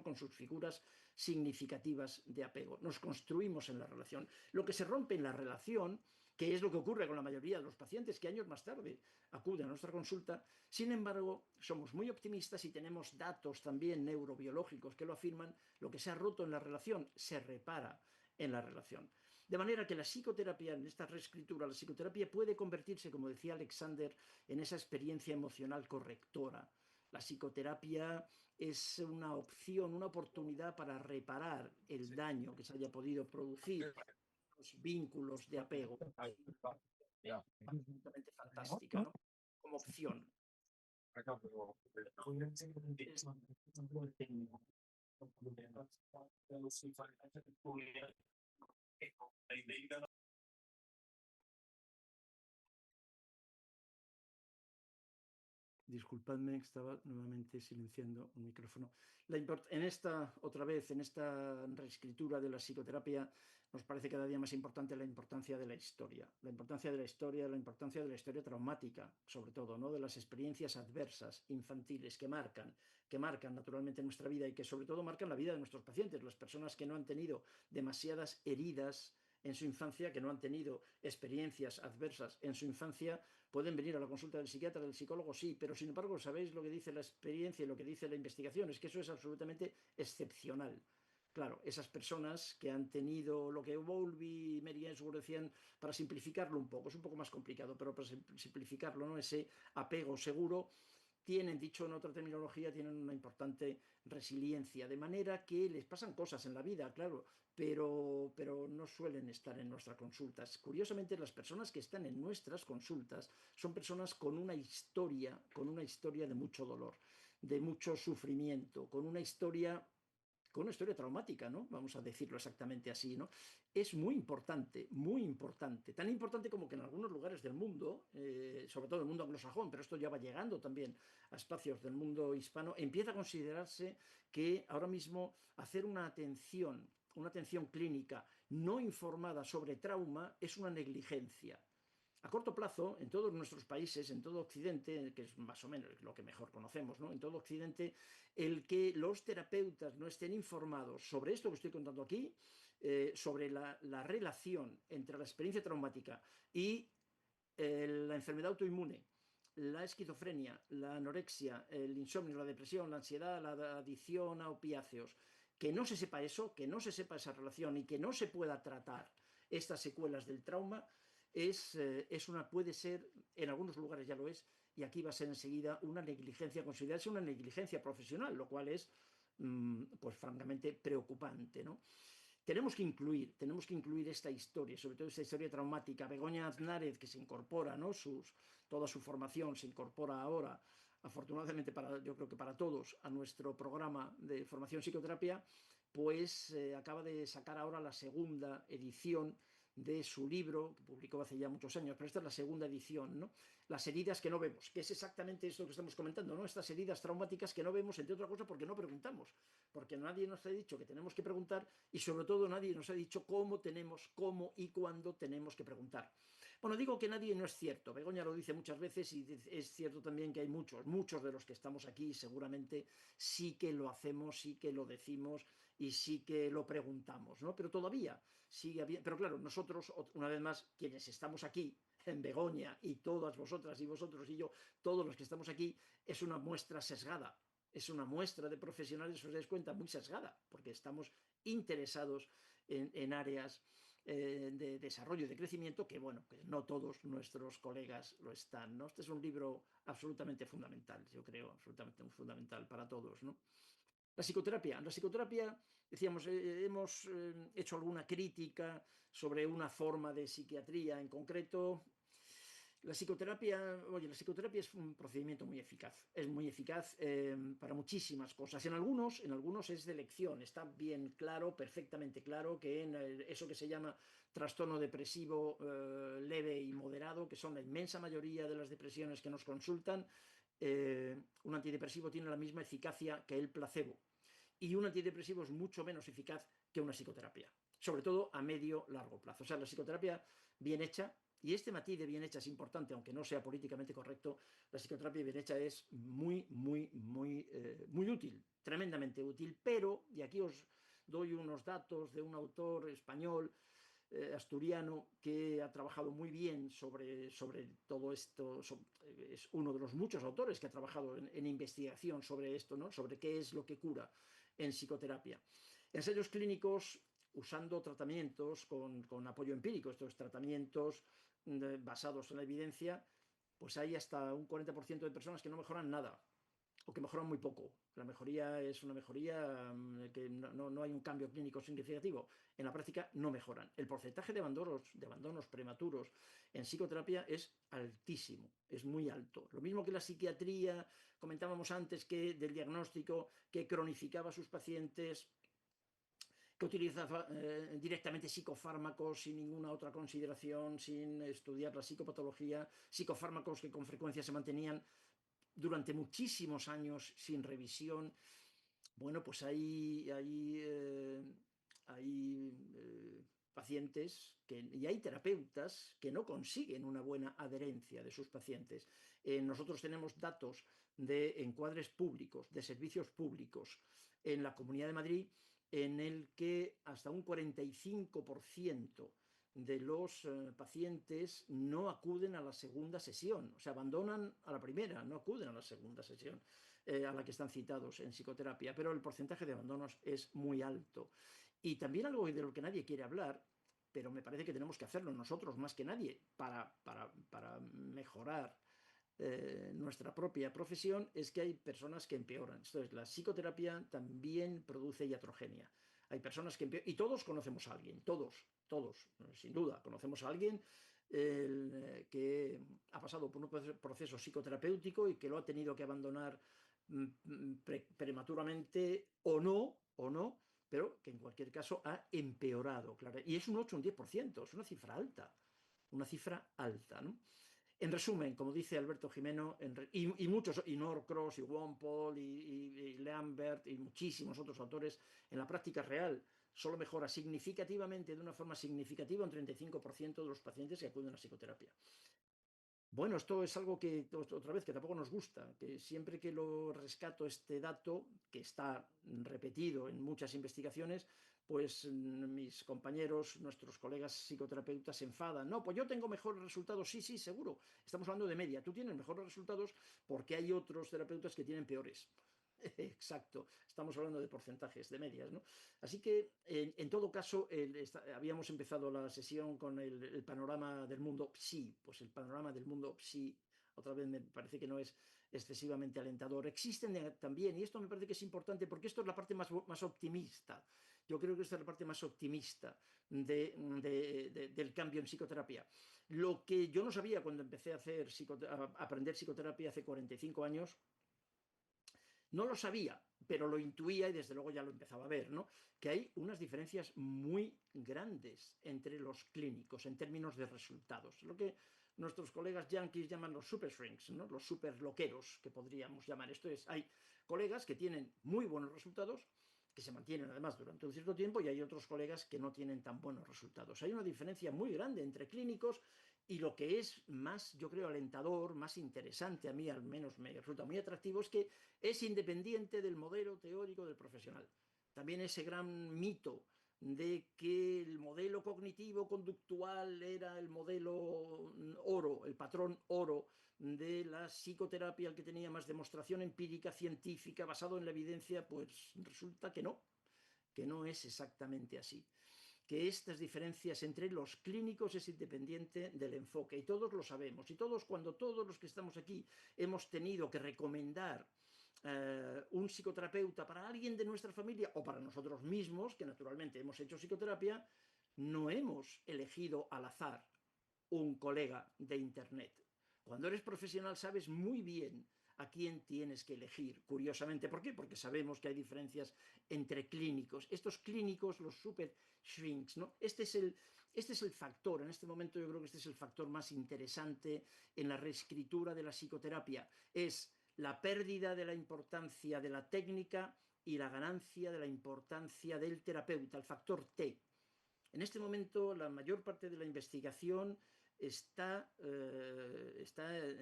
con sus figuras significativas de apego. Nos construimos en la relación. Lo que se rompe en la relación, que es lo que ocurre con la mayoría de los pacientes que años más tarde acuden a nuestra consulta, sin embargo, somos muy optimistas y tenemos datos también neurobiológicos que lo afirman. Lo que se ha roto en la relación se repara en la relación. De manera que la psicoterapia, en esta reescritura, la psicoterapia puede convertirse, como decía Alexander, en esa experiencia emocional correctora. La psicoterapia es una opción, una oportunidad para reparar el daño que se haya podido producir, los vínculos de apego. Absolutamente fantástica, ¿no? Como opción. Es Disculpadme, estaba nuevamente silenciando un micrófono. En esta, otra vez, en esta reescritura de la psicoterapia, nos parece cada día más importante la importancia de la historia. La importancia de la historia, la importancia de la historia traumática, sobre todo, ¿no? De las experiencias adversas, infantiles, que marcan naturalmente nuestra vida y que sobre todo marcan la vida de nuestros pacientes, las personas que no han tenido demasiadas heridas en su infancia, que no han tenido experiencias adversas en su infancia, pueden venir a la consulta del psiquiatra, del psicólogo, sí, pero sin embargo, ¿sabéis lo que dice la experiencia y lo que dice la investigación? Es que eso es absolutamente excepcional. Claro, esas personas que han tenido lo que Bowlby y Mary Ainsworth decían, para simplificarlo un poco, es un poco más complicado, pero para simplificarlo, ¿no? Ese apego seguro, tienen, dicho en otra terminología, tienen una importante resiliencia, de manera que les pasan cosas en la vida, claro, pero no suelen estar en nuestras consultas. Curiosamente, las personas que están en nuestras consultas son personas con una historia de mucho dolor, de mucho sufrimiento, con una historia traumática, ¿no? Vamos a decirlo exactamente así, ¿no? Es muy importante, tan importante como que en algunos lugares del mundo, sobre todo el mundo anglosajón, pero esto ya va llegando también a espacios del mundo hispano, empieza a considerarse que ahora mismo hacer una atención clínica no informada sobre trauma es una negligencia. A corto plazo, en todos nuestros países, en todo Occidente, que es más o menos lo que mejor conocemos, ¿no? En todo Occidente, el que los terapeutas no estén informados sobre esto que estoy contando aquí, sobre la relación entre la experiencia traumática y la enfermedad autoinmune, la esquizofrenia, la anorexia, el insomnio, la depresión, la ansiedad, la adicción a opiáceos, que no se sepa eso, que no se sepa esa relación y que no se pueda tratar estas secuelas del trauma, puede ser, en algunos lugares ya lo es, y aquí va a ser enseguida una negligencia, considerarse una negligencia profesional, lo cual es, pues francamente, preocupante, ¿no? Tenemos que incluir esta historia, sobre todo esta historia traumática. Begoña Aznárez, que se incorpora, ¿no? Toda su formación se incorpora ahora, afortunadamente yo creo que para todos, a nuestro programa de formación psicoterapia, pues acaba de sacar ahora la segunda edición de su libro, que publicó hace ya muchos años, pero esta es la segunda edición, ¿no? Las heridas que no vemos, que es exactamente esto que estamos comentando, ¿no? Estas heridas traumáticas que no vemos, entre otras cosas, porque no preguntamos, porque nadie nos ha dicho que tenemos que preguntar y sobre todo nadie nos ha dicho cómo y cuándo tenemos que preguntar. Bueno, digo que nadie no es cierto, Begoña lo dice muchas veces y es cierto también que hay muchos de los que estamos aquí seguramente sí que lo hacemos, sí que lo decimos y sí que lo preguntamos, ¿no? Pero todavía sigue habiendo, pero claro, nosotros, una vez más, quienes estamos aquí, en Begoña y todas vosotras y vosotros y yo, todos los que estamos aquí, es una muestra sesgada, es una muestra de profesionales, os dais cuenta, muy sesgada, porque estamos interesados en áreas de desarrollo y de crecimiento que, bueno, que no todos nuestros colegas lo están, ¿no? Este es un libro absolutamente fundamental, yo creo, absolutamente fundamental para todos, ¿no? La psicoterapia, decíamos, hemos hecho alguna crítica sobre una forma de psiquiatría en concreto. La psicoterapia es un procedimiento muy eficaz, es muy eficaz para muchísimas cosas. En algunos es de elección, está bien claro, perfectamente claro, que en eso que se llama trastorno depresivo leve y moderado, que son la inmensa mayoría de las depresiones que nos consultan, un antidepresivo tiene la misma eficacia que el placebo. Y un antidepresivo es mucho menos eficaz que una psicoterapia, sobre todo a medio largo plazo. O sea, la psicoterapia bien hecha, y este matiz de bien hecha es importante, aunque no sea políticamente correcto, la psicoterapia bien hecha es muy útil, tremendamente útil, pero, y aquí os doy unos datos de un autor español, asturiano, que ha trabajado muy bien sobre todo esto, es uno de los muchos autores que ha trabajado en investigación sobre esto, ¿no? Sobre qué es lo que cura en psicoterapia. Ensayos clínicos usando tratamientos con apoyo empírico, estos tratamientos basados en la evidencia, pues hay hasta un 40% de personas que no mejoran nada. o que mejoran muy poco. La mejoría es una mejoría que no hay un cambio clínico significativo. En la práctica no mejoran. El porcentaje de abandonos prematuros en psicoterapia es altísimo, es muy alto. Lo mismo que la psiquiatría, comentábamos antes que del diagnóstico, que cronificaba a sus pacientes, que utilizaba directamente psicofármacos sin ninguna otra consideración, sin estudiar la psicopatología, psicofármacos que con frecuencia se mantenían durante muchísimos años sin revisión. Bueno, pues hay pacientes y hay terapeutas que no consiguen una buena adherencia de sus pacientes. Nosotros tenemos datos de encuadres públicos, de servicios públicos en la Comunidad de Madrid, en el que hasta un 45% de los pacientes no acuden a la segunda sesión, o sea, abandonan a la primera, no acuden a la segunda sesión a la que están citados en psicoterapia, pero el porcentaje de abandonos es muy alto. Y también algo de lo que nadie quiere hablar, pero me parece que tenemos que hacerlo nosotros más que nadie para mejorar nuestra propia profesión, es que hay personas que empeoran. Entonces, la psicoterapia también produce iatrogenia. Hay personas que empeoran, y todos conocemos a alguien, todos, sin duda, conocemos a alguien que ha pasado por un proceso psicoterapéutico y que lo ha tenido que abandonar prematuramente o no, pero que en cualquier caso ha empeorado, claro. Y es un 8 o un 10%, es una cifra alta, ¿no? En resumen, como dice Alberto Jimeno, y muchos, y Norcross, y Walpole, y Lambert, y muchísimos otros autores, en la práctica real solo mejora significativamente, de una forma significativa, un 35% de los pacientes que acuden a psicoterapia. Bueno, esto es algo que, otra vez, que tampoco nos gusta, que siempre que lo rescato este dato, que está repetido en muchas investigaciones, pues mis compañeros, nuestros colegas psicoterapeutas se enfadan. No, pues yo tengo mejores resultados. Sí, sí, seguro. Estamos hablando de media. Tú tienes mejores resultados porque hay otros terapeutas que tienen peores. Exacto, estamos hablando de porcentajes, de medias, ¿no? Así que, en todo caso, habíamos empezado la sesión con el panorama del mundo psi. Pues el panorama del mundo psi, otra vez me parece que no es excesivamente alentador. Existen también, y esto me parece que es importante, porque esto es la parte más optimista. Yo creo que esta es la parte más optimista del cambio en psicoterapia. Lo que yo no sabía cuando empecé a aprender psicoterapia hace 45 años, no lo sabía, pero lo intuía y desde luego ya lo empezaba a ver, ¿no? Que hay unas diferencias muy grandes entre los clínicos en términos de resultados. Lo que nuestros colegas yanquis llaman los super shrinks, ¿no? Los super loqueros, que podríamos llamar. Esto es, hay colegas que tienen muy buenos resultados, que se mantienen además durante un cierto tiempo, y hay otros colegas que no tienen tan buenos resultados. Hay una diferencia muy grande entre clínicos, y lo que es más, yo creo, alentador, más interesante, a mí al menos me resulta muy atractivo, es que es independiente del modelo teórico del profesional. También ese gran mito de que el modelo cognitivo-conductual era el modelo oro, el patrón oro de la psicoterapia, el que tenía más demostración empírica, científica, basado en la evidencia, pues resulta que no es exactamente así. Que estas diferencias entre los clínicos es independiente del enfoque, y todos lo sabemos, y cuando todos los que estamos aquí hemos tenido que recomendar un psicoterapeuta para alguien de nuestra familia o para nosotros mismos, que naturalmente hemos hecho psicoterapia, no hemos elegido al azar un colega de internet. Cuando eres profesional sabes muy bien a quién tienes que elegir, curiosamente. ¿Por qué? Porque sabemos que hay diferencias entre clínicos. Estos clínicos, los super shrinks, ¿no? Este es el factor, en este momento yo creo que este es el factor más interesante en la reescritura de la psicoterapia. Es la pérdida de la importancia de la técnica y la ganancia de la importancia del terapeuta, el factor T. En este momento, la mayor parte de la investigación está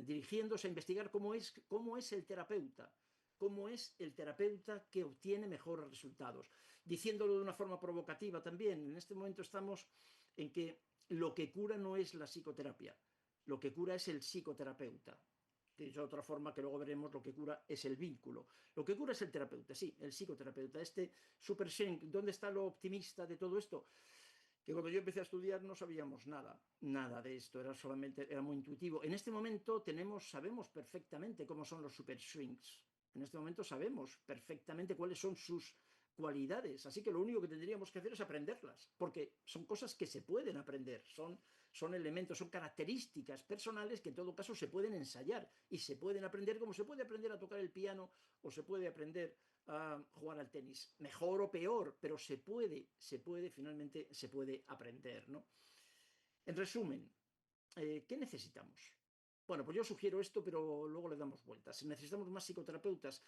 dirigiéndose a investigar cómo es el terapeuta, que obtiene mejores resultados. Diciéndolo de una forma provocativa también, en este momento estamos en que lo que cura no es la psicoterapia, lo que cura es el psicoterapeuta. De otra forma, que luego veremos, lo que cura es el vínculo. Lo que cura es el terapeuta, sí, el psicoterapeuta. Este super shrink, ¿dónde está lo optimista de todo esto? Que cuando yo empecé a estudiar no sabíamos nada de esto, era muy intuitivo. En este momento sabemos perfectamente cómo son los super shrinks. En este momento sabemos perfectamente cuáles son sus cualidades, así que lo único que tendríamos que hacer es aprenderlas, porque son cosas que se pueden aprender, son elementos, son características personales que en todo caso se pueden ensayar y se pueden aprender como se puede aprender a tocar el piano o se puede aprender a jugar al tenis. Mejor o peor, pero finalmente se puede aprender, ¿no? En resumen, ¿qué necesitamos? Bueno, pues yo sugiero esto, pero luego le damos vueltas. Necesitamos más psicoterapeutas.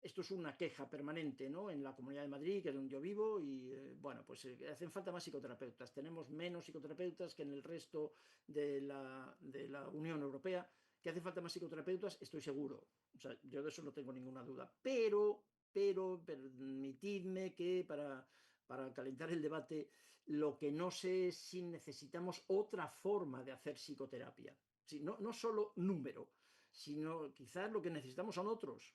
Esto es una queja permanente, ¿no? En la Comunidad de Madrid, que es donde yo vivo, y bueno, pues hacen falta más psicoterapeutas. Tenemos menos psicoterapeutas que en el resto de la Unión Europea. ¿Que hace falta más psicoterapeutas? Estoy seguro. O sea, yo de eso no tengo ninguna duda. Pero permitidme que para calentar el debate, lo que no sé es si necesitamos otra forma de hacer psicoterapia. Sí, no solo número, sino quizás lo que necesitamos son otros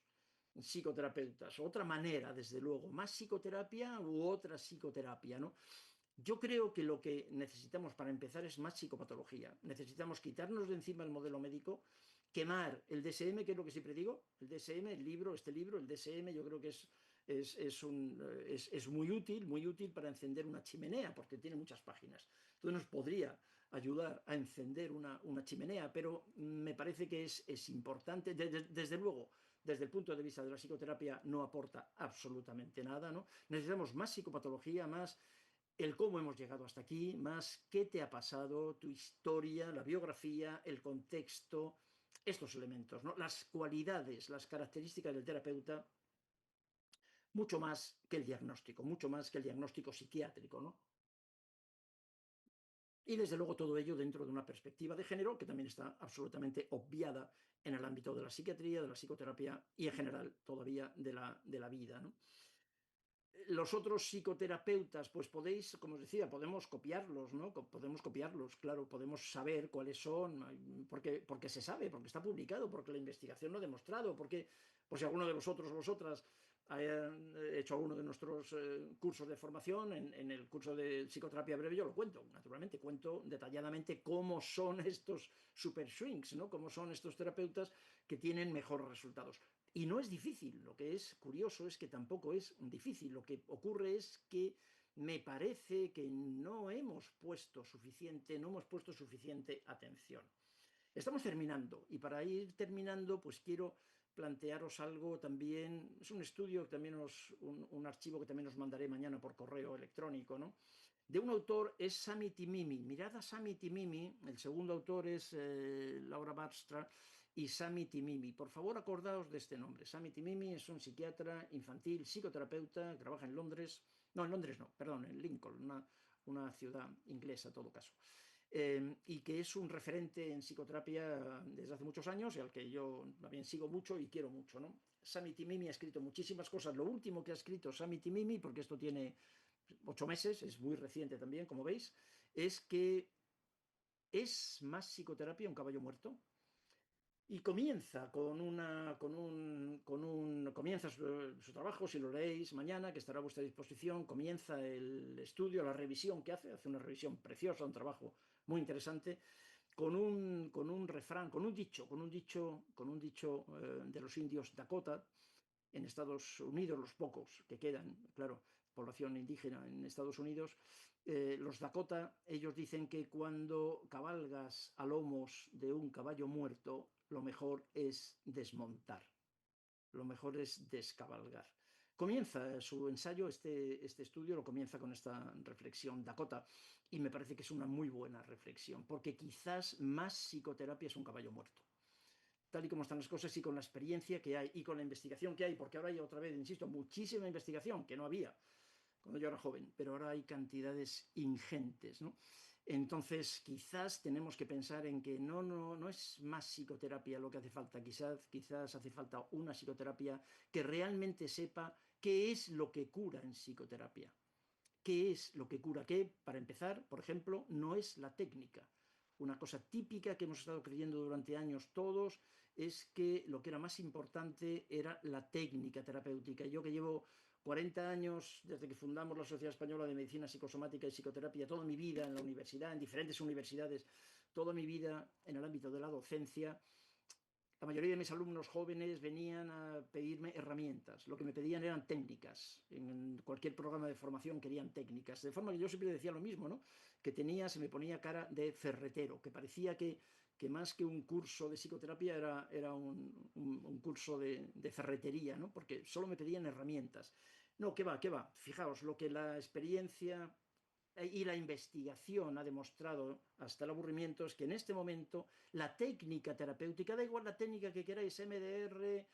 psicoterapeutas, otra manera, desde luego, más psicoterapia u otra psicoterapia, ¿no? Yo creo que lo que necesitamos para empezar es más psicopatología. Necesitamos quitarnos de encima el modelo médico, quemar el DSM, que es lo que siempre digo, el DSM, este libro, el DSM, yo creo que es muy útil para encender una chimenea, porque tiene muchas páginas. Entonces nos podría ayudar a encender una chimenea, pero me parece que es importante, desde luego, desde el punto de vista de la psicoterapia, no aporta absolutamente nada, ¿no? Necesitamos más psicopatología, más el cómo hemos llegado hasta aquí, más qué te ha pasado, tu historia, la biografía, el contexto, estos elementos, ¿no? Las cualidades, las características del terapeuta, mucho más que el diagnóstico psiquiátrico, ¿no? Y desde luego todo ello dentro de una perspectiva de género que también está absolutamente obviada en el ámbito de la psiquiatría, de la psicoterapia y en general todavía de la vida, ¿no? Los otros psicoterapeutas, pues podéis, como os decía, podemos copiarlos, ¿no? Podemos copiarlos, claro, podemos saber cuáles son, porque se sabe, porque está publicado, porque la investigación lo ha demostrado, porque, pues si alguno de vosotros o vosotras hayan hecho alguno de nuestros cursos de formación, en el curso de psicoterapia breve yo lo cuento, naturalmente, cuento detalladamente cómo son estos super swings, ¿no? Cómo son estos terapeutas que tienen mejores resultados. Y no es difícil, lo que es curioso es que tampoco es difícil. Lo que ocurre es que me parece que no hemos puesto suficiente atención. Estamos terminando y para ir terminando pues quiero plantearos algo también, es un estudio, también un archivo que también os mandaré mañana por correo electrónico, ¿no? De un autor es Sami Timimi. Mirad a Sami Timimi, el segundo autor es Laura Barstra y Sami Timimi. Por favor, acordaos de este nombre. Sami Timimi es un psiquiatra infantil, psicoterapeuta, que trabaja en Londres. No, en Londres no, perdón, en Lincoln, una ciudad inglesa, en todo caso. Y que es un referente en psicoterapia desde hace muchos años y al que yo también sigo mucho y quiero mucho, ¿no? Sami Timimi ha escrito muchísimas cosas. Lo último que ha escrito Sami Timimi, porque esto tiene 8 meses, es muy reciente también, como veis, es que es más psicoterapia un caballo muerto. Y comienza comienza su trabajo, si lo leéis mañana, que estará a vuestra disposición, comienza el estudio, la revisión que hace una revisión preciosa, un trabajo muy interesante, con un refrán, con un dicho de los indios Dakota, en Estados Unidos, los pocos que quedan, claro, población indígena en Estados Unidos, los Dakota, ellos dicen que cuando cabalgas a lomos de un caballo muerto, lo mejor es desmontar, lo mejor es descabalgar. Comienza su ensayo, este estudio lo comienza con esta reflexión Dakota, y me parece que es una muy buena reflexión, porque quizás más psicoterapia es un caballo muerto tal y como están las cosas y con la experiencia que hay y con la investigación que hay, porque ahora hay otra vez, insisto, muchísima investigación que no había cuando yo era joven, pero ahora hay cantidades ingentes, ¿no? Entonces, quizás tenemos que pensar en que no es más psicoterapia lo que hace falta, quizás hace falta una psicoterapia que realmente sepa qué es lo que cura en psicoterapia. ¿Qué es lo que cura? Que, para empezar, por ejemplo, no es la técnica. Una cosa típica que hemos estado creyendo durante años todos es que lo que era más importante era la técnica terapéutica. Yo que llevo 40 años desde que fundamos la Sociedad Española de Medicina Psicosomática y Psicoterapia, toda mi vida en la universidad, en diferentes universidades, toda mi vida en el ámbito de la docencia, La mayoría de mis alumnos jóvenes venían a pedirme herramientas. Lo que me pedían eran técnicas. En cualquier programa de formación querían técnicas. De forma que yo siempre decía lo mismo, ¿no? Que se me ponía cara de ferretero, que parecía que más que un curso de psicoterapia era un curso de ferretería, ¿no? Porque solo me pedían herramientas. No, qué va, qué va. Fijaos, lo que la experiencia y la investigación ha demostrado hasta el aburrimiento es que en este momento la técnica terapéutica, da igual la técnica que queráis, MDR,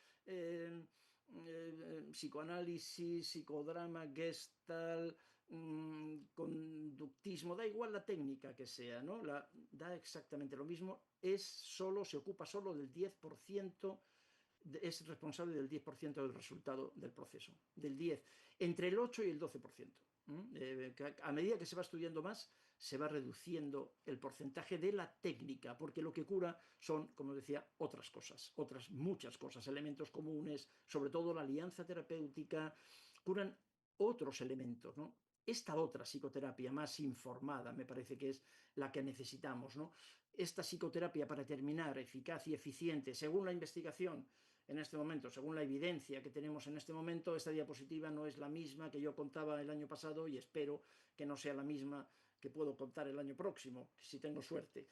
psicoanálisis, psicodrama, gestalt, conductismo, da igual la técnica que sea, ¿no? Da exactamente lo mismo, se ocupa solo del 10%, es responsable del 10% del resultado del proceso, del 10, entre el 8 y el 12%. A medida que se va estudiando más, se va reduciendo el porcentaje de la técnica, porque lo que cura son, como decía, otras cosas, otras muchas cosas, elementos comunes, sobre todo la alianza terapéutica, curan otros elementos, ¿no? Esta otra psicoterapia más informada me parece que es la que necesitamos, ¿no? Esta psicoterapia, para terminar, eficaz y eficiente, según la investigación, en este momento, según la evidencia que tenemos en este momento, esta diapositiva no es la misma que yo contaba el año pasado y espero que no sea la misma que puedo contar el año próximo, si tengo suerte,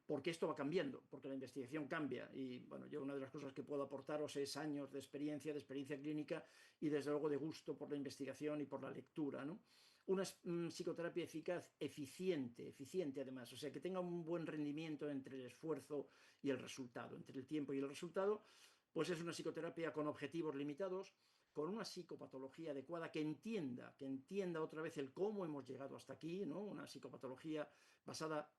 porque esto va cambiando, porque la investigación cambia y bueno, yo una de las cosas que puedo aportaros es años de experiencia clínica y desde luego de gusto por la investigación y por la lectura, ¿no? Una psicoterapia eficaz, eficiente además, o sea, que tenga un buen rendimiento entre el esfuerzo y el resultado, entre el tiempo y el resultado, pues es una psicoterapia con objetivos limitados, con una psicopatología adecuada que entienda otra vez el cómo hemos llegado hasta aquí, ¿no? Una psicopatología basada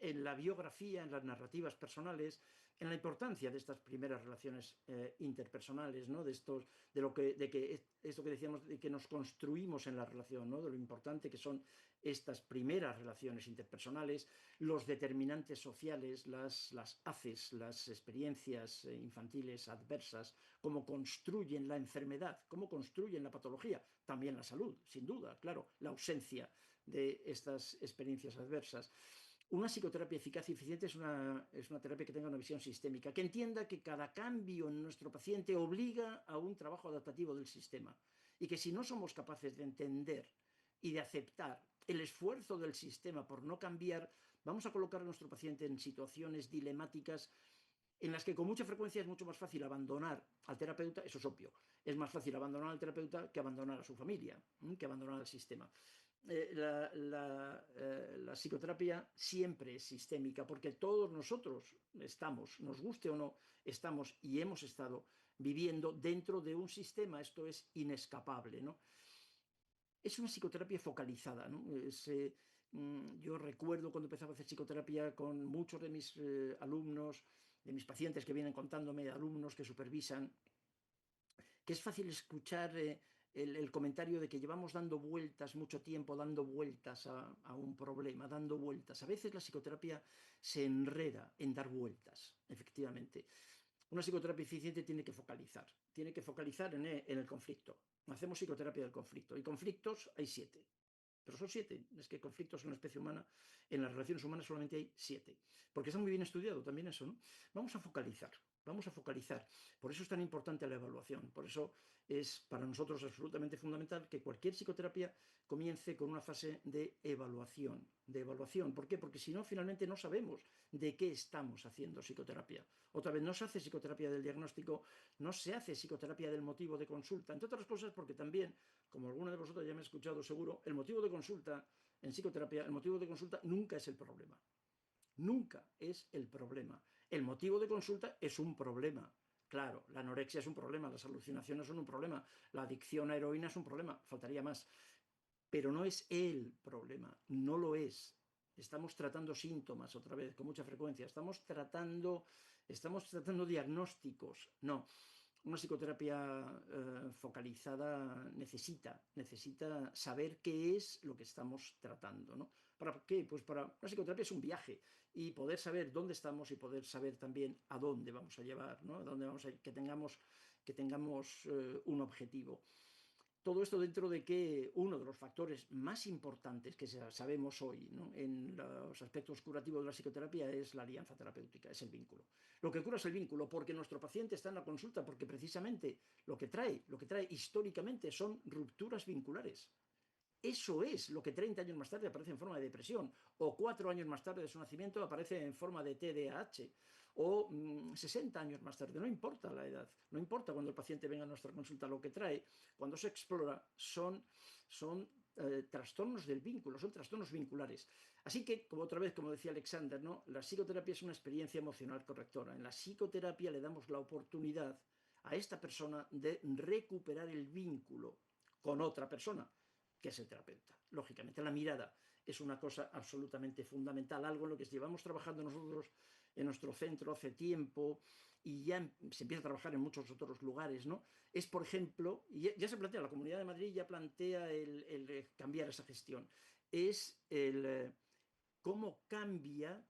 en la biografía, en las narrativas personales, en la importancia de estas primeras relaciones interpersonales, ¿no? Esto que decíamos, de que nos construimos en la relación, ¿no? De lo importante que son estas primeras relaciones interpersonales, los determinantes sociales, las haces, las experiencias infantiles adversas, cómo construyen la enfermedad, cómo construyen la patología, también la salud, sin duda, claro, la ausencia de estas experiencias adversas. Una psicoterapia eficaz y eficiente es una terapia que tenga una visión sistémica, que entienda que cada cambio en nuestro paciente obliga a un trabajo adaptativo del sistema y que si no somos capaces de entender y de aceptar el esfuerzo del sistema por no cambiar, vamos a colocar a nuestro paciente en situaciones dilemáticas en las que con mucha frecuencia es mucho más fácil abandonar al terapeuta, eso es obvio, es más fácil abandonar al terapeuta que abandonar a su familia, que abandonar al sistema. La psicoterapia siempre es sistémica porque todos nosotros estamos, nos guste o no, estamos y hemos estado viviendo dentro de un sistema, esto es inescapable, ¿no? Es una psicoterapia focalizada, ¿no? Yo recuerdo cuando empezaba a hacer psicoterapia con muchos de mis alumnos, de mis pacientes que vienen contándome, alumnos que supervisan, que es fácil escuchar el comentario de que llevamos dando vueltas mucho tiempo, dando vueltas a un problema, dando vueltas. A veces la psicoterapia se enreda en dar vueltas, efectivamente. Una psicoterapia eficiente tiene que focalizar en el conflicto. Hacemos psicoterapia del conflicto. Y conflictos hay 7. Pero son 7. Es que conflictos en la especie humana, en las relaciones humanas solamente hay 7. Porque está muy bien estudiado también eso, ¿no? Vamos a focalizar. Vamos a focalizar. Por eso es tan importante la evaluación. Por eso es para nosotros absolutamente fundamental que cualquier psicoterapia comience con una fase de evaluación. De evaluación. ¿Por qué? Porque si no, finalmente no sabemos de qué estamos haciendo psicoterapia. Otra vez, no se hace psicoterapia del diagnóstico, no se hace psicoterapia del motivo de consulta. Entre otras cosas porque también, como alguno de vosotros ya me ha escuchado seguro, el motivo de consulta en psicoterapia, el motivo de consulta nunca es el problema. Nunca es el problema. El motivo de consulta es un problema. Claro, la anorexia es un problema, las alucinaciones son un problema, la adicción a heroína es un problema, faltaría más. Pero no es el problema, no lo es. Estamos tratando síntomas otra vez, con mucha frecuencia. Estamos tratando diagnósticos. No, una psicoterapia focalizada necesita saber qué es lo que estamos tratando, ¿no? ¿Para qué? Pues para una psicoterapia es un viaje y poder saber dónde estamos y poder saber también a dónde vamos a llevar, ¿no? A dónde vamos a ir, que tengamos un objetivo. Todo esto dentro de que uno de los factores más importantes que sabemos hoy, ¿no?, en los aspectos curativos de la psicoterapia es la alianza terapéutica, es el vínculo. Lo que cura es el vínculo, porque nuestro paciente está en la consulta, porque precisamente lo que trae históricamente son rupturas vinculares. Eso es lo que 30 años más tarde aparece en forma de depresión, o 4 años más tarde de su nacimiento aparece en forma de TDAH, o 60 años más tarde, no importa la edad, no importa cuando el paciente venga a nuestra consulta, lo que trae, cuando se explora, son trastornos del vínculo, son trastornos vinculares. Así que, como otra vez, como decía Alexander, ¿no?, la psicoterapia es una experiencia emocional correctora. En la psicoterapia le damos la oportunidad a esta persona de recuperar el vínculo con otra persona, que es el terapeuta. Lógicamente, la mirada es una cosa absolutamente fundamental, algo en lo que llevamos trabajando nosotros en nuestro centro hace tiempo y ya se empieza a trabajar en muchos otros lugares, ¿no? Es, por ejemplo, y ya se plantea, la Comunidad de Madrid ya plantea el cambiar esa gestión, es el cómo cambia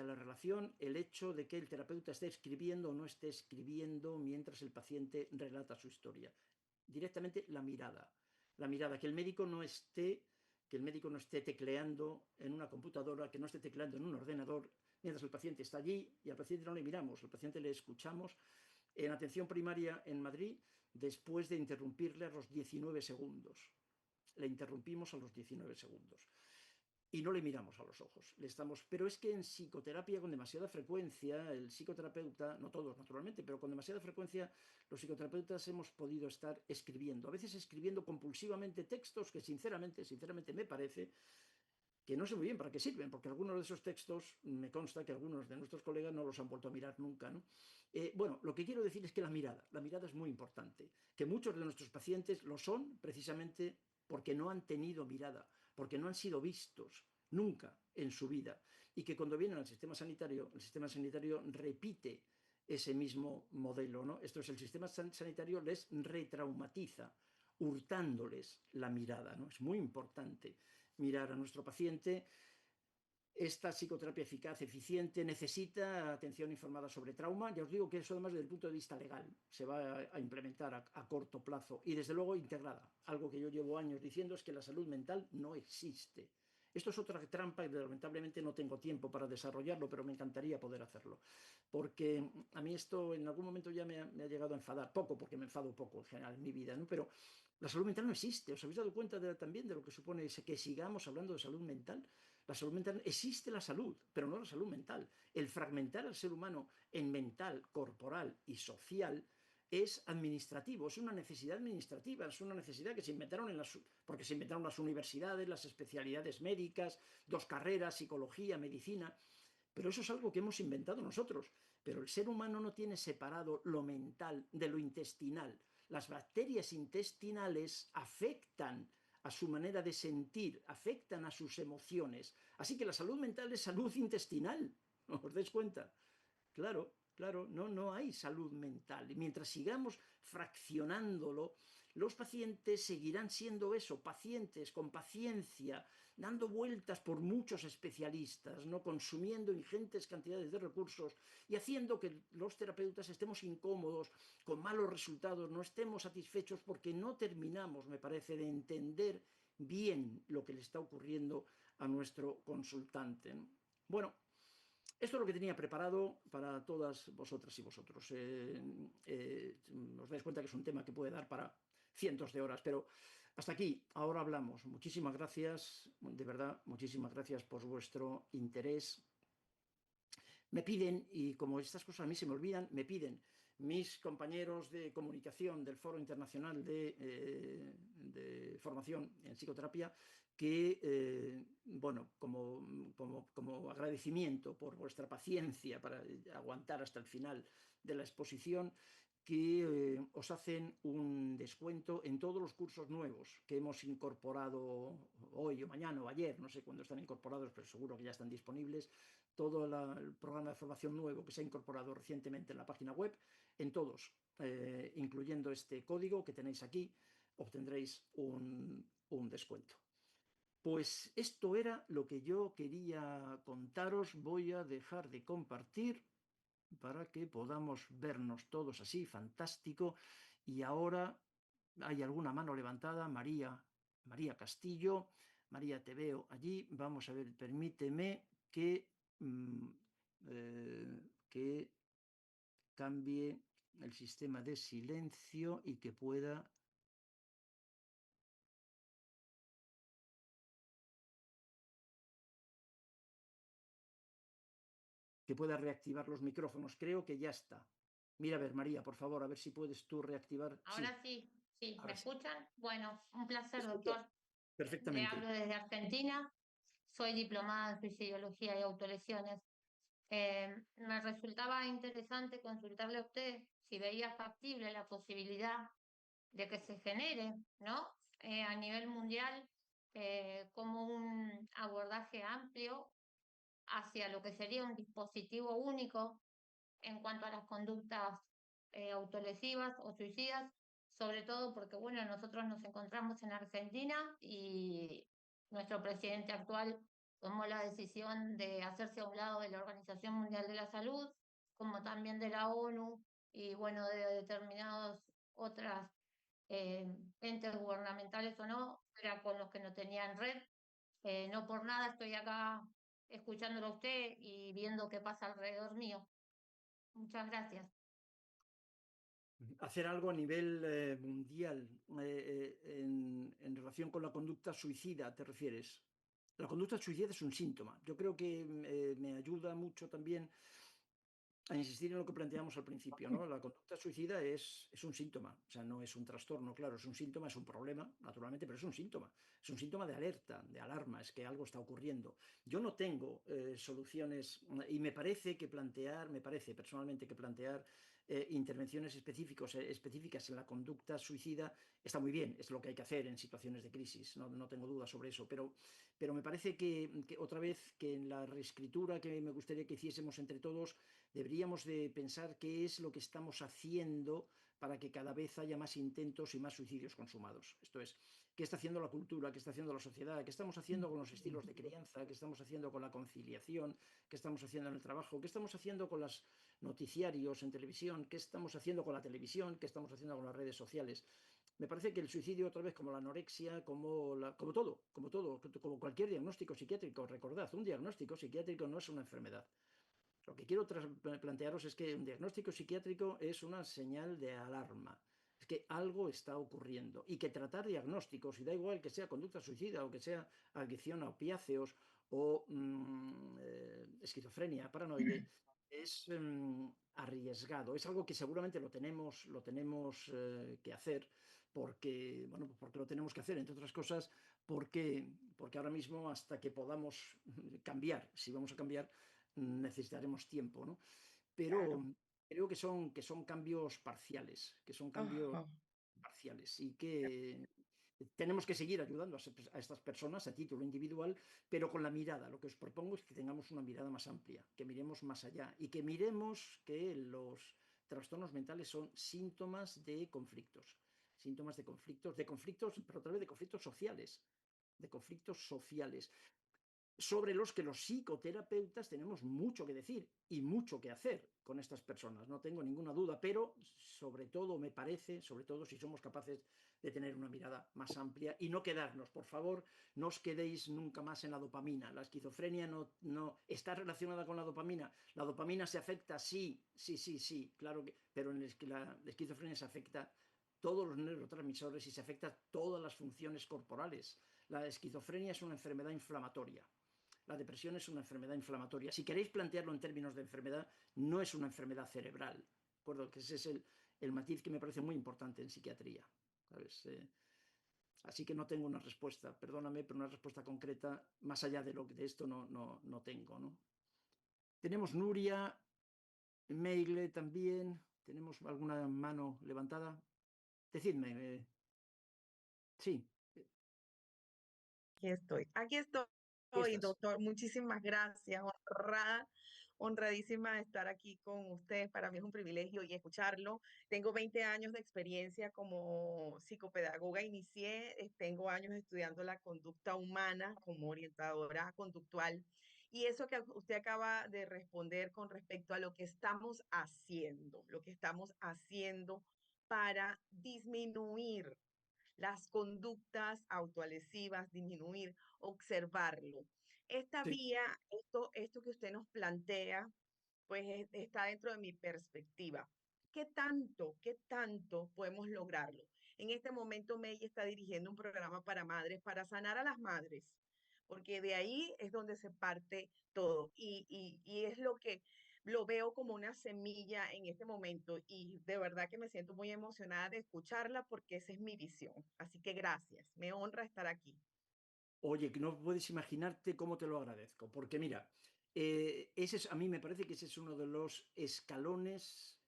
la relación el hecho de que el terapeuta esté escribiendo o no esté escribiendo mientras el paciente relata su historia. Directamente la mirada, que el médico no esté tecleando en una computadora, que no esté tecleando en un ordenador, mientras el paciente está allí y al paciente no le miramos, al paciente le escuchamos. En atención primaria en Madrid, después de interrumpirle a los 19 segundos. Le interrumpimos a los 19 segundos. Y no le miramos a los ojos. Pero es que en psicoterapia con demasiada frecuencia, el psicoterapeuta, no todos naturalmente, pero con demasiada frecuencia, los psicoterapeutas hemos podido estar escribiendo, a veces escribiendo compulsivamente textos que sinceramente me parece que no sé muy bien para qué sirven, porque algunos de esos textos, me consta que algunos de nuestros colegas no los han vuelto a mirar nunca, ¿no? Bueno, lo que quiero decir es que la mirada es muy importante, que muchos de nuestros pacientes lo son precisamente porque no han tenido mirada, porque no han sido vistos nunca en su vida, y que cuando vienen al sistema sanitario, el sistema sanitario repite ese mismo modelo, ¿no? Esto es, el sistema sanitario les retraumatiza, hurtándoles la mirada, ¿no? Es muy importante mirar a nuestro paciente. Esta psicoterapia eficaz, eficiente, necesita atención informada sobre trauma. Ya os digo que eso, además, desde el punto de vista legal, se va a implementar a corto plazo y, desde luego, integrada. Algo que yo llevo años diciendo es que la salud mental no existe. Esto es otra trampa y lamentablemente no tengo tiempo para desarrollarlo, pero me encantaría poder hacerlo. Porque a mí esto en algún momento ya me ha llegado a enfadar. Poco, porque me enfado poco en general en mi vida, ¿no? Pero la salud mental no existe. ¿Os habéis dado cuenta también de lo que supone que sigamos hablando de salud mental? La salud mental, existe la salud, pero no la salud mental. El fragmentar al ser humano en mental, corporal y social es administrativo, es una necesidad administrativa, es una necesidad que se inventaron porque se inventaron las universidades, las especialidades médicas, 2 carreras, psicología, medicina, pero eso es algo que hemos inventado nosotros. Pero el ser humano no tiene separado lo mental de lo intestinal. Las bacterias intestinales afectan a su manera de sentir, afectan a sus emociones. Así que la salud mental es salud intestinal. ¿No os dais cuenta? Claro, claro, no hay salud mental. Y mientras sigamos fraccionándolo, los pacientes seguirán siendo eso, pacientes con paciencia, dando vueltas por muchos especialistas, ¿no?, consumiendo ingentes cantidades de recursos y haciendo que los terapeutas estemos incómodos, con malos resultados, no estemos satisfechos porque no terminamos, me parece, de entender bien lo que le está ocurriendo a nuestro consultante, ¿no? Bueno, esto es lo que tenía preparado para todas vosotras y vosotros. Os dais cuenta que es un tema que puede dar para cientos de horas, pero hasta aquí, ahora hablamos. Muchísimas gracias, de verdad, muchísimas gracias por vuestro interés. Me piden, y como estas cosas a mí se me olvidan, me piden mis compañeros de comunicación del Foro Internacional de Formación en Psicoterapia, que, bueno, como agradecimiento por vuestra paciencia para aguantar hasta el final de la exposición, que os hacen un descuento en todos los cursos nuevos que hemos incorporado hoy o mañana o ayer, no sé cuándo están incorporados, pero seguro que ya están disponibles. Todo el programa de formación nuevo que se ha incorporado recientemente en la página web, en todos, incluyendo este código que tenéis aquí, obtendréis un descuento. Pues esto era lo que yo quería contaros. Voy a dejar de compartir para que podamos vernos todos así, fantástico. Y ahora hay alguna mano levantada. María Castillo. María, te veo allí. Vamos a ver, permíteme mm, que cambie el sistema de silencio y que pueda reactivar los micrófonos. Creo que ya está. Mira, a ver, María, por favor, a ver si puedes tú reactivar. Sí, Ahora sí, sí, ¿me ahora sí. escuchan? Bueno, un Te placer, escucho doctor. Le hablo perfectamente. desde Argentina. Soy diplomada en suicidología y autolesiones. Me resultaba interesante consultarle a usted si veía factible la posibilidad de que se genere, ¿no? A nivel mundial, como un abordaje amplio hacia lo que sería un dispositivo único en cuanto a las conductas autolesivas o suicidas, sobre todo porque, bueno, nosotros nos encontramos en Argentina y nuestro presidente actual tomó la decisión de hacerse a un lado de la Organización Mundial de la Salud, como también de la ONU y, bueno, de determinados otras eh, entes gubernamentales o no, era con los que no tenían red. No por nada estoy acá escuchándolo a usted y viendo qué pasa alrededor mío. Muchas gracias. Hacer algo a nivel mundial en relación con la conducta suicida, ¿te refieres? La conducta suicida es un síntoma. Yo creo que me ayuda mucho también a insistir en lo que planteamos al principio, ¿no? La conducta suicida es un síntoma, o sea, no es un trastorno, claro, es un síntoma, es un problema, naturalmente, pero es un síntoma de alerta, de alarma, es que algo está ocurriendo. Yo no tengo soluciones y me parece personalmente que plantear intervenciones específicas en la conducta suicida está muy bien, es lo que hay que hacer en situaciones de crisis, no tengo duda sobre eso, pero me parece que otra vez que en la reescritura que me gustaría que hiciésemos entre todos, deberíamos de pensar qué es lo que estamos haciendo para que cada vez haya más intentos y más suicidios consumados. Esto es, ¿qué está haciendo la cultura? ¿Qué está haciendo la sociedad? ¿Qué estamos haciendo con los estilos de crianza? ¿Qué estamos haciendo con la conciliación? ¿Qué estamos haciendo en el trabajo? ¿Qué estamos haciendo con los noticiarios en televisión? ¿Qué estamos haciendo con la televisión? ¿Qué estamos haciendo con las redes sociales? Me parece que el suicidio, otra vez, como la anorexia, como cualquier diagnóstico psiquiátrico, recordad, un diagnóstico psiquiátrico no es una enfermedad. Lo que quiero plantearos es que un diagnóstico psiquiátrico es una señal de alarma. Es que algo está ocurriendo y que tratar diagnósticos, y da igual que sea conducta suicida o que sea adicción a opiáceos o esquizofrenia paranoide, es arriesgado. Es algo que seguramente lo tenemos que hacer porque, bueno, porque lo tenemos que hacer, entre otras cosas, porque ahora mismo hasta que podamos cambiar, si vamos a cambiar, necesitaremos tiempo, ¿no? Pero Claro. creo que son cambios parciales, Ajá. y que tenemos que seguir ayudando a estas personas a título individual, pero con la mirada. Lo que os propongo es que tengamos una mirada más amplia, que miremos más allá y que miremos que los trastornos mentales son síntomas de conflictos, pero otra vez de conflictos sociales, sobre los que los psicoterapeutas tenemos mucho que decir y mucho que hacer con estas personas, no tengo ninguna duda, pero sobre todo me parece, sobre todo si somos capaces de tener una mirada más amplia y no quedarnos, por favor, no os quedéis nunca más en la dopamina. La esquizofrenia no está relacionada con la dopamina se afecta, sí, sí, sí, sí, claro que, pero en la esquizofrenia se afecta todos los neurotransmisores y se afecta todas las funciones corporales. La esquizofrenia es una enfermedad inflamatoria. La depresión es una enfermedad inflamatoria. Si queréis plantearlo en términos de enfermedad, no es una enfermedad cerebral. ¿De acuerdo? Que ese es el matiz que me parece muy importante en psiquiatría. ¿Sabes? Así que no tengo una respuesta, perdóname, pero una respuesta concreta, más allá de esto, no tengo, ¿no? Tenemos Nuria, Meile también. ¿Tenemos alguna mano levantada? Decidme. Sí, Aquí ahí estoy, estás. doctor. Muchísimas gracias. Honradísima de estar aquí con usted. Para mí es un privilegio y escucharlo. Tengo 20 años de experiencia como psicopedagoga. Tengo años estudiando la conducta humana como orientadora conductual. Y eso que usted acaba de responder con respecto a lo que estamos haciendo para disminuir las conductas autolesivas, disminuir, observarlo. Esta Sí. vía, esto que usted nos plantea, pues está dentro de mi perspectiva. Qué tanto podemos lograrlo? En este momento, May está dirigiendo un programa para madres, para sanar a las madres, porque de ahí es donde se parte todo. Y es lo que lo veo como una semilla en este momento y de verdad que me siento muy emocionada de escucharla porque esa es mi visión. Así que gracias, me honra estar aquí. Oye, que no puedes imaginarte cómo te lo agradezco, porque mira, a mí me parece que ese es uno de los escalones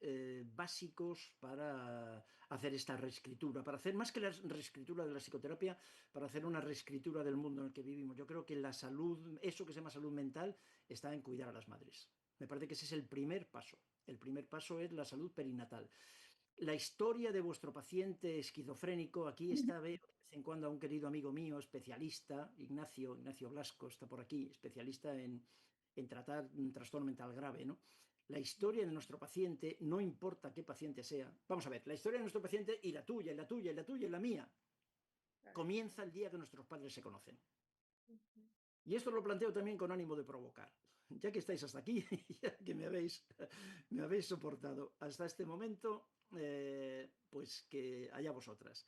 básicos para hacer esta reescritura, para hacer más que la reescritura de la psicoterapia, para hacer una reescritura del mundo en el que vivimos. Yo creo que la salud, eso que se llama salud mental, está en cuidar a las madres. Me parece que ese es el primer paso. El primer paso es la salud perinatal. La historia de vuestro paciente esquizofrénico, aquí está, veo de vez en cuando a un querido amigo mío, especialista, Ignacio Blasco, está por aquí, especialista en tratar un trastorno mental grave, ¿no? La historia de nuestro paciente, no importa qué paciente sea, vamos a ver, la historia de nuestro paciente y la tuya, y la tuya, y la tuya, y la mía, comienza el día que nuestros padres se conocen. Y esto lo planteo también con ánimo de provocar. Ya que estáis hasta aquí, ya que me habéis soportado hasta este momento, pues que allá vosotras.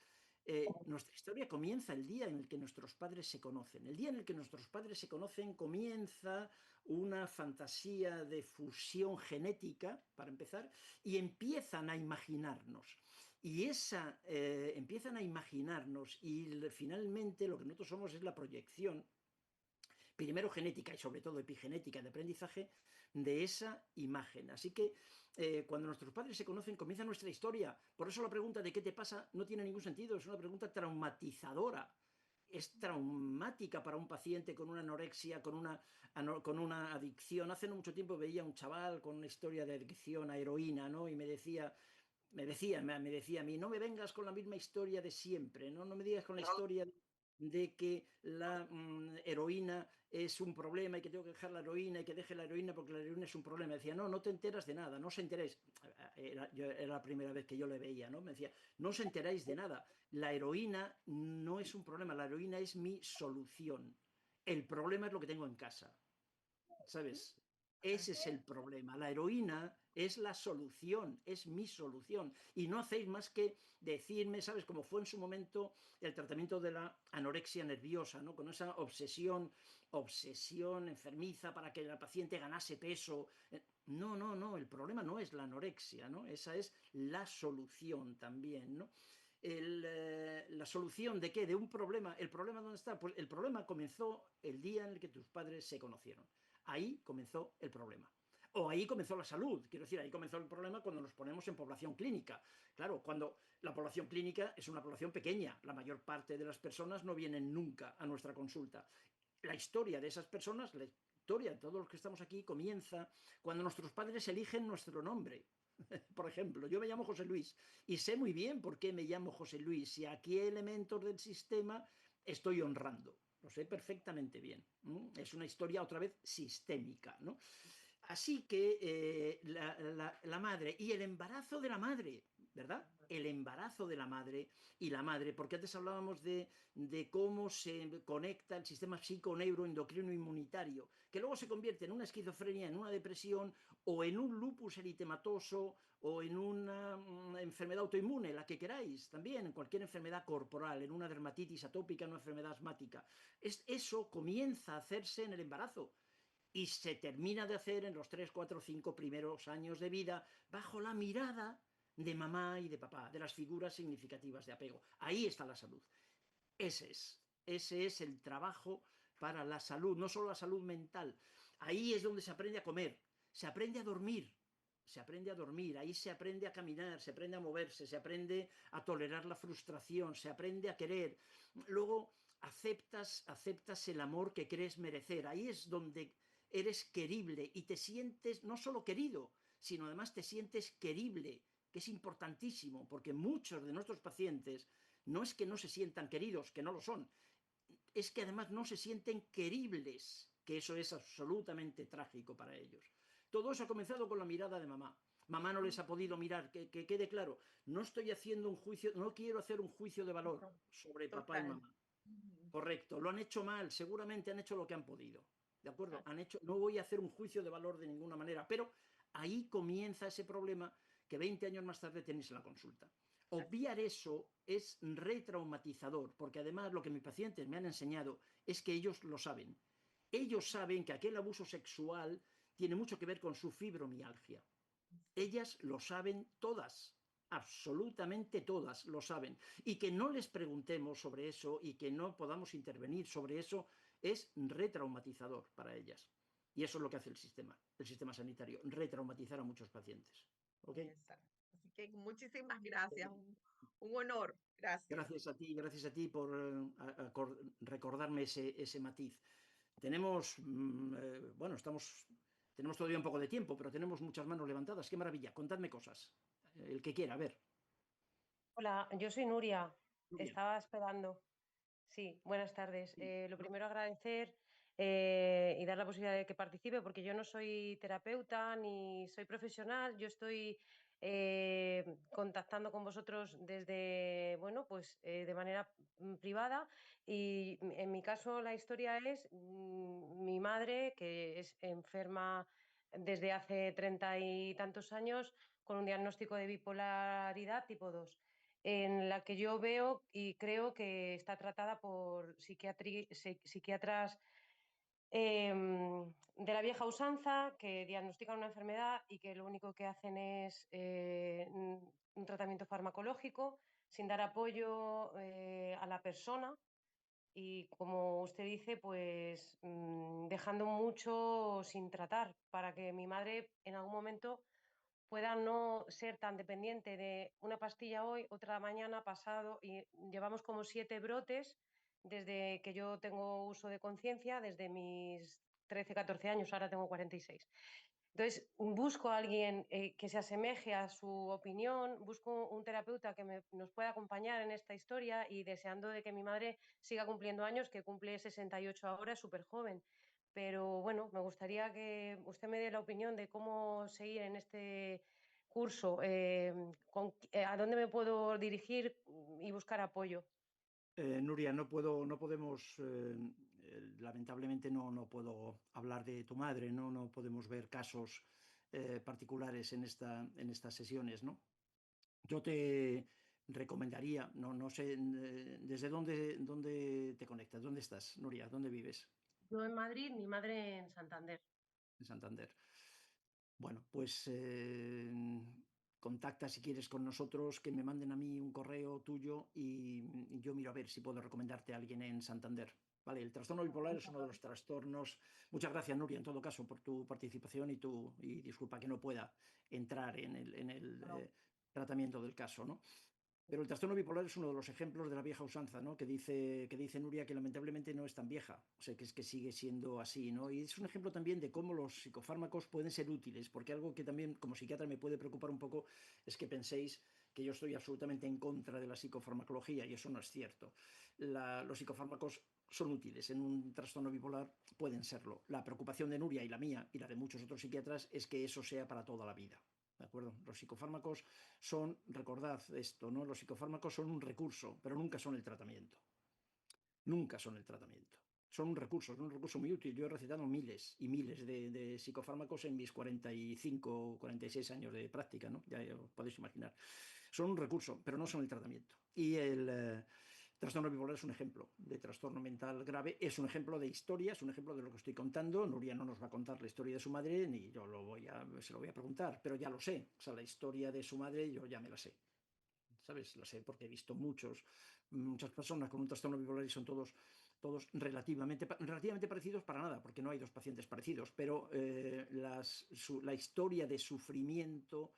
Nuestra historia comienza el día en el que nuestros padres se conocen. El día en el que nuestros padres se conocen comienza una fantasía de fusión genética, para empezar, y empiezan a imaginarnos. Y empiezan a imaginarnos y finalmente lo que nosotros somos es la proyección primero genética y sobre todo epigenética de aprendizaje de esa imagen. Así que cuando nuestros padres se conocen comienza nuestra historia. Por eso la pregunta de qué te pasa no tiene ningún sentido, es una pregunta traumatizadora. Es traumática para un paciente con una anorexia, con una adicción. Hace no mucho tiempo veía a un chaval con una historia de adicción a heroína, ¿no? Y me decía a mí, no me vengas con la misma historia de siempre, no me digas con la historia de que la heroína es un problema y que tengo que dejar la heroína y que deje la heroína porque la heroína es un problema. Decía, no te enteras de nada, no os enteréis. Era la primera vez que yo le veía, ¿no? Me decía, no os enteráis de nada. La heroína no es un problema, la heroína es mi solución. El problema es lo que tengo en casa, ¿sabes? Ese es el problema. La heroína es la solución, es mi solución. Y no hacéis más que decirme, ¿sabes? Como fue en su momento el tratamiento de la anorexia nerviosa, ¿no? Con esa obsesión enfermiza para que la paciente ganase peso. No, el problema no es la anorexia, ¿no? Esa es la solución también, ¿no? La solución de qué, de un problema. ¿El problema dónde está? Pues el problema comenzó el día en el que tus padres se conocieron. Ahí comenzó el problema. O ahí comenzó la salud, quiero decir, ahí comenzó el problema cuando nos ponemos en población clínica. Claro, cuando la población clínica es una población pequeña, la mayor parte de las personas no vienen nunca a nuestra consulta. La historia de esas personas, la historia de todos los que estamos aquí, comienza cuando nuestros padres eligen nuestro nombre. Por ejemplo, yo me llamo José Luis y sé muy bien por qué me llamo José Luis y a qué elementos del sistema estoy honrando. Lo sé perfectamente bien. Es una historia otra vez sistémica, ¿no? Así que la madre y el embarazo de la madre, ¿verdad? El embarazo de la madre y la madre, porque antes hablábamos de cómo se conecta el sistema psico-neuroendocrino inmunitario, que luego se convierte en una esquizofrenia, en una depresión o en un lupus eritematoso o en una enfermedad autoinmune, la que queráis, también en cualquier enfermedad corporal, en una dermatitis atópica, en una enfermedad asmática. Eso comienza a hacerse en el embarazo y se termina de hacer en los 3, 4, 5 primeros años de vida bajo la mirada de mamá y de papá, de las figuras significativas de apego. Ahí está la salud. Ese es el trabajo para la salud, no solo la salud mental. Ahí es donde se aprende a comer, se aprende a dormir, ahí se aprende a caminar, se aprende a moverse, se aprende a tolerar la frustración, se aprende a querer. Luego aceptas el amor que crees merecer. Ahí es donde eres querible y te sientes no solo querido, sino además te sientes querible, que es importantísimo, porque muchos de nuestros pacientes no es que no se sientan queridos, que no lo son, es que además no se sienten queribles, que eso es absolutamente trágico para ellos. Todo eso ha comenzado con la mirada de mamá. mamá no les ha podido mirar, que quede claro, no estoy haciendo un juicio, no quiero hacer un juicio de valor sobre papá y Total. mamá. Correcto, lo han hecho mal, seguramente han hecho lo que han podido, ¿de acuerdo? Exacto. No voy a hacer un juicio de valor de ninguna manera, pero ahí comienza ese problema que 20 años más tarde tenéis en la consulta. Obviar eso es retraumatizador, porque además lo que mis pacientes me han enseñado es que ellos lo saben. Ellos saben que aquel abuso sexual tiene mucho que ver con su fibromialgia. Ellas lo saben todas, absolutamente todas lo saben. Y que no les preguntemos sobre eso y que no podamos intervenir sobre eso es retraumatizador para ellas. Y eso es lo que hace el sistema sanitario, retraumatizar a muchos pacientes. ¿Okay? Exacto. Así que muchísimas gracias, un honor. Gracias. Gracias a ti por recordarme ese matiz. Tenemos, bueno, tenemos todavía un poco de tiempo, pero tenemos muchas manos levantadas. ¡Qué maravilla! Contadme cosas. El que quiera, a ver. Hola, yo soy Nuria. Nuria. Estaba esperando. Sí, buenas tardes. Sí. Lo primero agradecer y dar la posibilidad de que participe, porque yo no soy terapeuta ni soy profesional. Yo estoy contactando con vosotros desde, bueno, pues de manera privada. Y en mi caso la historia es mi madre, que es enferma desde hace 30 y tantos años, con un diagnóstico de bipolaridad tipo 2, en la que yo veo y creo que está tratada por psiquiatras de la vieja usanza, que diagnostican una enfermedad y que lo único que hacen es un tratamiento farmacológico sin dar apoyo a la persona. Y como usted dice, pues dejando mucho sin tratar para que mi madre en algún momento pueda no ser tan dependiente de una pastilla hoy, otra mañana, pasado, y llevamos como 7 brotes desde que yo tengo uso de conciencia, desde mis 13, 14 años, ahora tengo 46. Entonces, busco a alguien que se asemeje a su opinión, busco un terapeuta que nos pueda acompañar en esta historia y deseando de que mi madre siga cumpliendo años, que cumple 68 ahora, es súper joven. Pero bueno, me gustaría que usted me dé la opinión de cómo seguir en este curso, a dónde me puedo dirigir y buscar apoyo. Nuria, no podemos, lamentablemente no puedo hablar de tu madre, no podemos ver casos particulares en estas sesiones, ¿no? Yo te recomendaría, no sé, ¿desde dónde te conectas? ¿Dónde estás, Nuria? ¿Dónde vives? Yo en Madrid, mi madre en Santander. En Santander. Bueno, pues contacta si quieres con nosotros, que me manden a mí un correo tuyo y yo miro a ver si puedo recomendarte a alguien en Santander. Vale, el trastorno bipolar es uno de los trastornos. Muchas gracias, Nuria, en todo caso, por tu participación y disculpa que no pueda entrar en el tratamiento del caso, ¿no? Pero el trastorno bipolar es uno de los ejemplos de la vieja usanza, ¿no? Que dice Nuria que lamentablemente no es tan vieja, o sea, que es que sigue siendo así, ¿no? Y es un ejemplo también de cómo los psicofármacos pueden ser útiles, porque algo que también como psiquiatra me puede preocupar un poco es que penséis que yo estoy absolutamente en contra de la psicofarmacología, y eso no es cierto. Los psicofármacos son útiles en un trastorno bipolar, pueden serlo. La preocupación de Nuria y la mía y la de muchos otros psiquiatras es que eso sea para toda la vida. ¿De acuerdo? Los psicofármacos son, recordad esto, ¿no? Los psicofármacos son un recurso, pero nunca son el tratamiento. Nunca son el tratamiento. Son un recurso muy útil. Yo he recetado miles y miles de psicofármacos en mis 45 o 46 años de práctica, ¿no? Ya os podéis imaginar. Son un recurso, pero no son el tratamiento. Y el trastorno bipolar es un ejemplo de trastorno mental grave, es un ejemplo de historia, es un ejemplo de lo que estoy contando. Nuria no nos va a contar la historia de su madre, ni yo se lo voy a preguntar, pero ya lo sé. O sea, la historia de su madre yo ya me la sé. ¿Sabes? Lo sé porque he visto muchas personas con un trastorno bipolar y son todos relativamente parecidos para nada, porque no hay dos pacientes parecidos, pero la historia de sufrimiento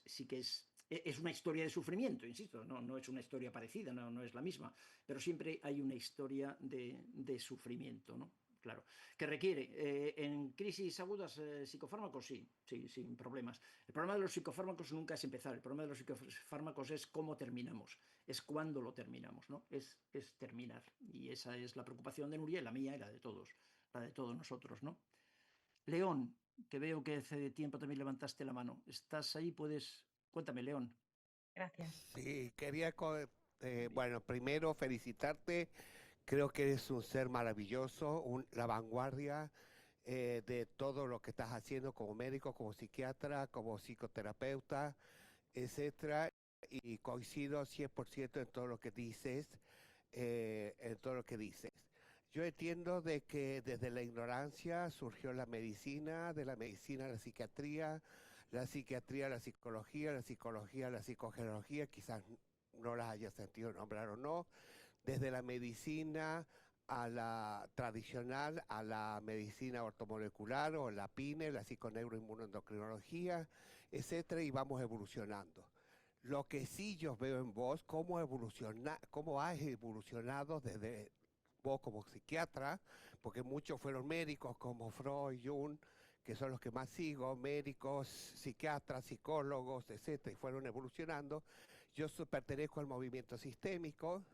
sí que es una historia de sufrimiento, insisto, no es una historia parecida, no es la misma, pero siempre hay una historia de sufrimiento, ¿no? Claro, que requiere en crisis agudas psicofármacos, sí, sin problemas. El problema de los psicofármacos nunca es empezar, el problema de los psicofármacos es cómo terminamos, es cuándo lo terminamos, ¿no? Es terminar, y esa es la preocupación de Nuria, y la mía y la de todos nosotros, ¿no? León, que veo que hace tiempo también levantaste la mano. ¿Estás ahí? Puedes... Cuéntame, León. Gracias. Sí, bueno, primero felicitarte. Creo que eres un ser maravilloso, la vanguardia de todo lo que estás haciendo como médico, como psiquiatra, como psicoterapeuta, etcétera. Y coincido 100% en todo lo que dices, en todo lo que dices. Yo entiendo de que desde la ignorancia surgió la medicina, de la medicina la psiquiatría, la psiquiatría la psicología, la psicología la psicogeología, quizás no las haya sentido nombrar o no, desde la medicina a la tradicional, a la medicina ortomolecular o la PINE, la psiconeuroinmunoendocrinología, etcétera, y vamos evolucionando. Lo que sí yo veo en vos, cómo has evolucionado desde vos como psiquiatra, porque muchos fueron médicos como Freud, Jung, que son los que más sigo, médicos, psiquiatras, psicólogos, etcétera, y fueron evolucionando. Yo pertenezco al movimiento sistémico,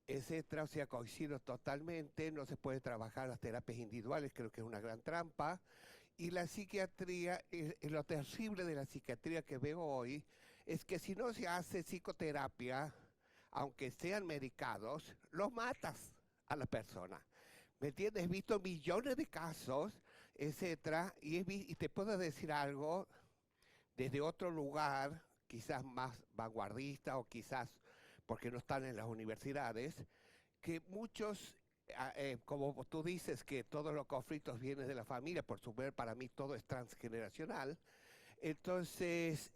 etcétera, o sea, coincido totalmente, no se puede trabajar las terapias individuales, creo que es una gran trampa. Y la psiquiatría, lo terrible de la psiquiatría que veo hoy, es que si no se hace psicoterapia, aunque sean medicados, los matas a la persona. ¿Me entiendes? He visto millones de casos, etcétera, y te puedo decir algo desde otro lugar, quizás más vanguardista o quizás porque no están en las universidades, que muchos, como tú dices, que todos los conflictos vienen de la familia, por supuesto, para mí todo es transgeneracional. Entonces,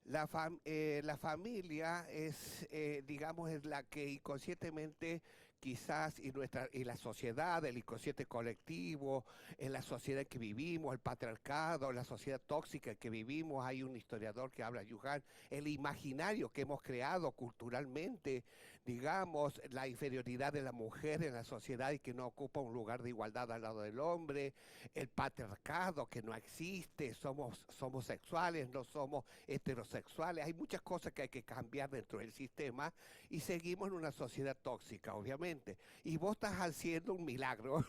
la familia es, digamos, es la que inconscientemente quizás y la sociedad, el inconsciente colectivo, en la sociedad en que vivimos, el patriarcado, la sociedad tóxica en que vivimos, hay un historiador que habla, Yuhan, el imaginario que hemos creado culturalmente, digamos, la inferioridad de la mujer en la sociedad y que no ocupa un lugar de igualdad al lado del hombre, el patriarcado que no existe, somos sexuales, no somos heterosexuales, hay muchas cosas que hay que cambiar dentro del sistema y seguimos en una sociedad tóxica, obviamente. Y vos estás haciendo un milagro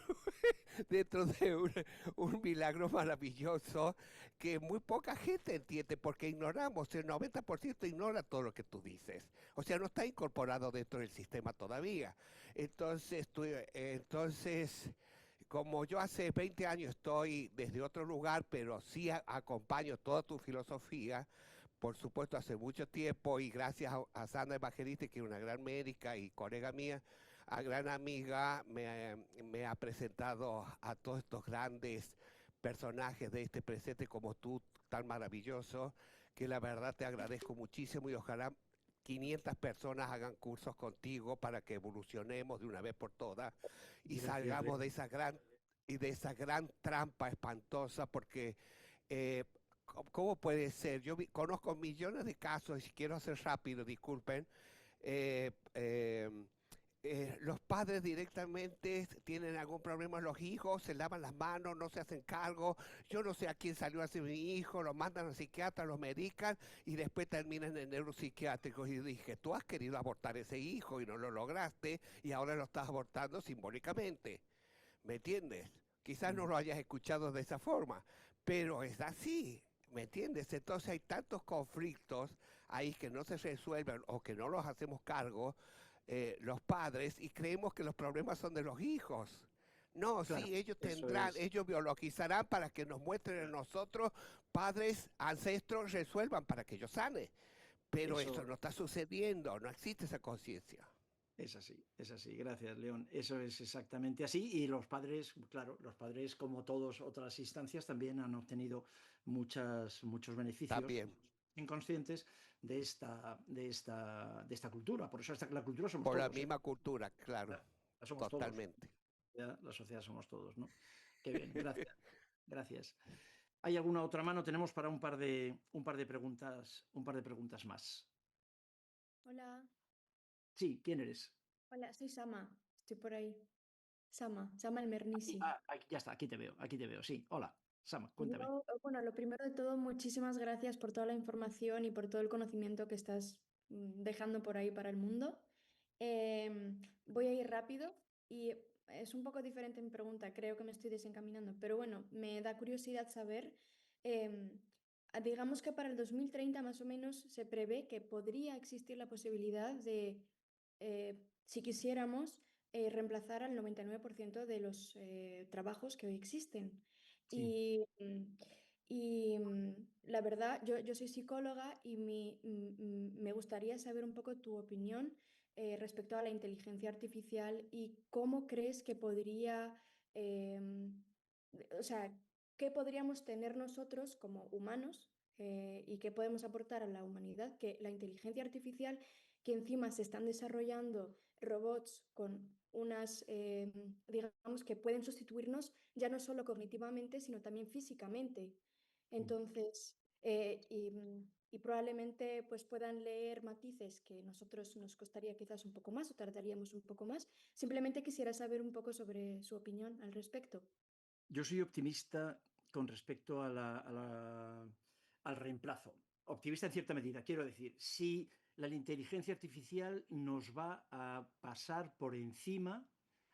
dentro de un milagro maravilloso que muy poca gente entiende porque ignoramos, el 90% ignora todo lo que tú dices. O sea, no está incorporado dentro del sistema todavía. Entonces, como yo hace 20 años estoy desde otro lugar, pero sí acompaño toda tu filosofía, por supuesto hace mucho tiempo y gracias a Sandra Evangelista, que es una gran médica y colega mía, a gran amiga, me ha presentado a todos estos grandes personajes de este presente como tú, tan maravilloso, que la verdad te agradezco muchísimo y ojalá 500 personas hagan cursos contigo para que evolucionemos de una vez por todas y Gracias, salgamos León. de esa gran trampa espantosa, porque ¿cómo puede ser? Conozco millones de casos, y quiero hacer rápido, disculpen. eh, eh, los padres directamente tienen algún problema, los hijos se lavan las manos, no se hacen cargo, yo no sé a quién salió hace mi hijo, lo mandan al psiquiatra, lo medican y después terminan en neuropsiquiátricos. Y dije, tú has querido abortar ese hijo y no lo lograste y ahora lo estás abortando simbólicamente. ¿Me entiendes? Quizás no lo hayas escuchado de esa forma, pero es así, ¿me entiendes? Entonces hay tantos conflictos ahí que no se resuelven o que no los hacemos cargo los padres y creemos que los problemas son de los hijos. No, Claro, sí, ellos eso tendrán, es, ellos biologizarán para que nos muestren a nosotros, padres, ancestros, resuelvan para que ellos sanen. Pero eso eso no está sucediendo, no existe esa conciencia. es así, es así. Gracias, León. Eso es exactamente así. Y los padres, claro, los padres, como todas otras instancias, también han obtenido muchos beneficios También, inconscientes de esta cultura. Por eso la cultura somos por la todos, ¿eh? misma cultura, claro, La somos todos. totalmente. La sociedad somos todos, ¿no? Qué bien, gracias. Gracias. ¿Hay alguna otra mano? Tenemos para un par de preguntas más. Hola, Sí, ¿quién eres? hola, soy Sama, estoy por ahí. Sama el Mernisi. Ya está, aquí te veo, sí. Hola, Sama, cuéntame. Bueno, lo primero de todo, muchísimas gracias por toda la información y por todo el conocimiento que estás dejando por ahí para el mundo. Voy a ir rápido y es un poco diferente mi pregunta, creo que me estoy desencaminando, pero bueno, me da curiosidad saber, em, digamos que para el 2030 más o menos se prevé que podría existir la posibilidad de, si quisiéramos, reemplazar al 99% de los trabajos que hoy existen. Sí. La verdad, yo soy psicóloga y me gustaría saber un poco tu opinión respecto a la inteligencia artificial y cómo crees que podría, o sea, qué podríamos tener nosotros como humanos y qué podemos aportar a la humanidad, que la inteligencia artificial, que encima se están desarrollando robots con unas, digamos, que pueden sustituirnos ya no solo cognitivamente, sino también físicamente. Entonces, y probablemente pues puedan leer matices que nosotros nos costaría quizás un poco más o tardaríamos un poco más. Simplemente quisiera saber un poco sobre su opinión al respecto. Yo soy optimista con respecto al reemplazo. Optimista en cierta medida, quiero decir, si la inteligencia artificial nos va a pasar por encima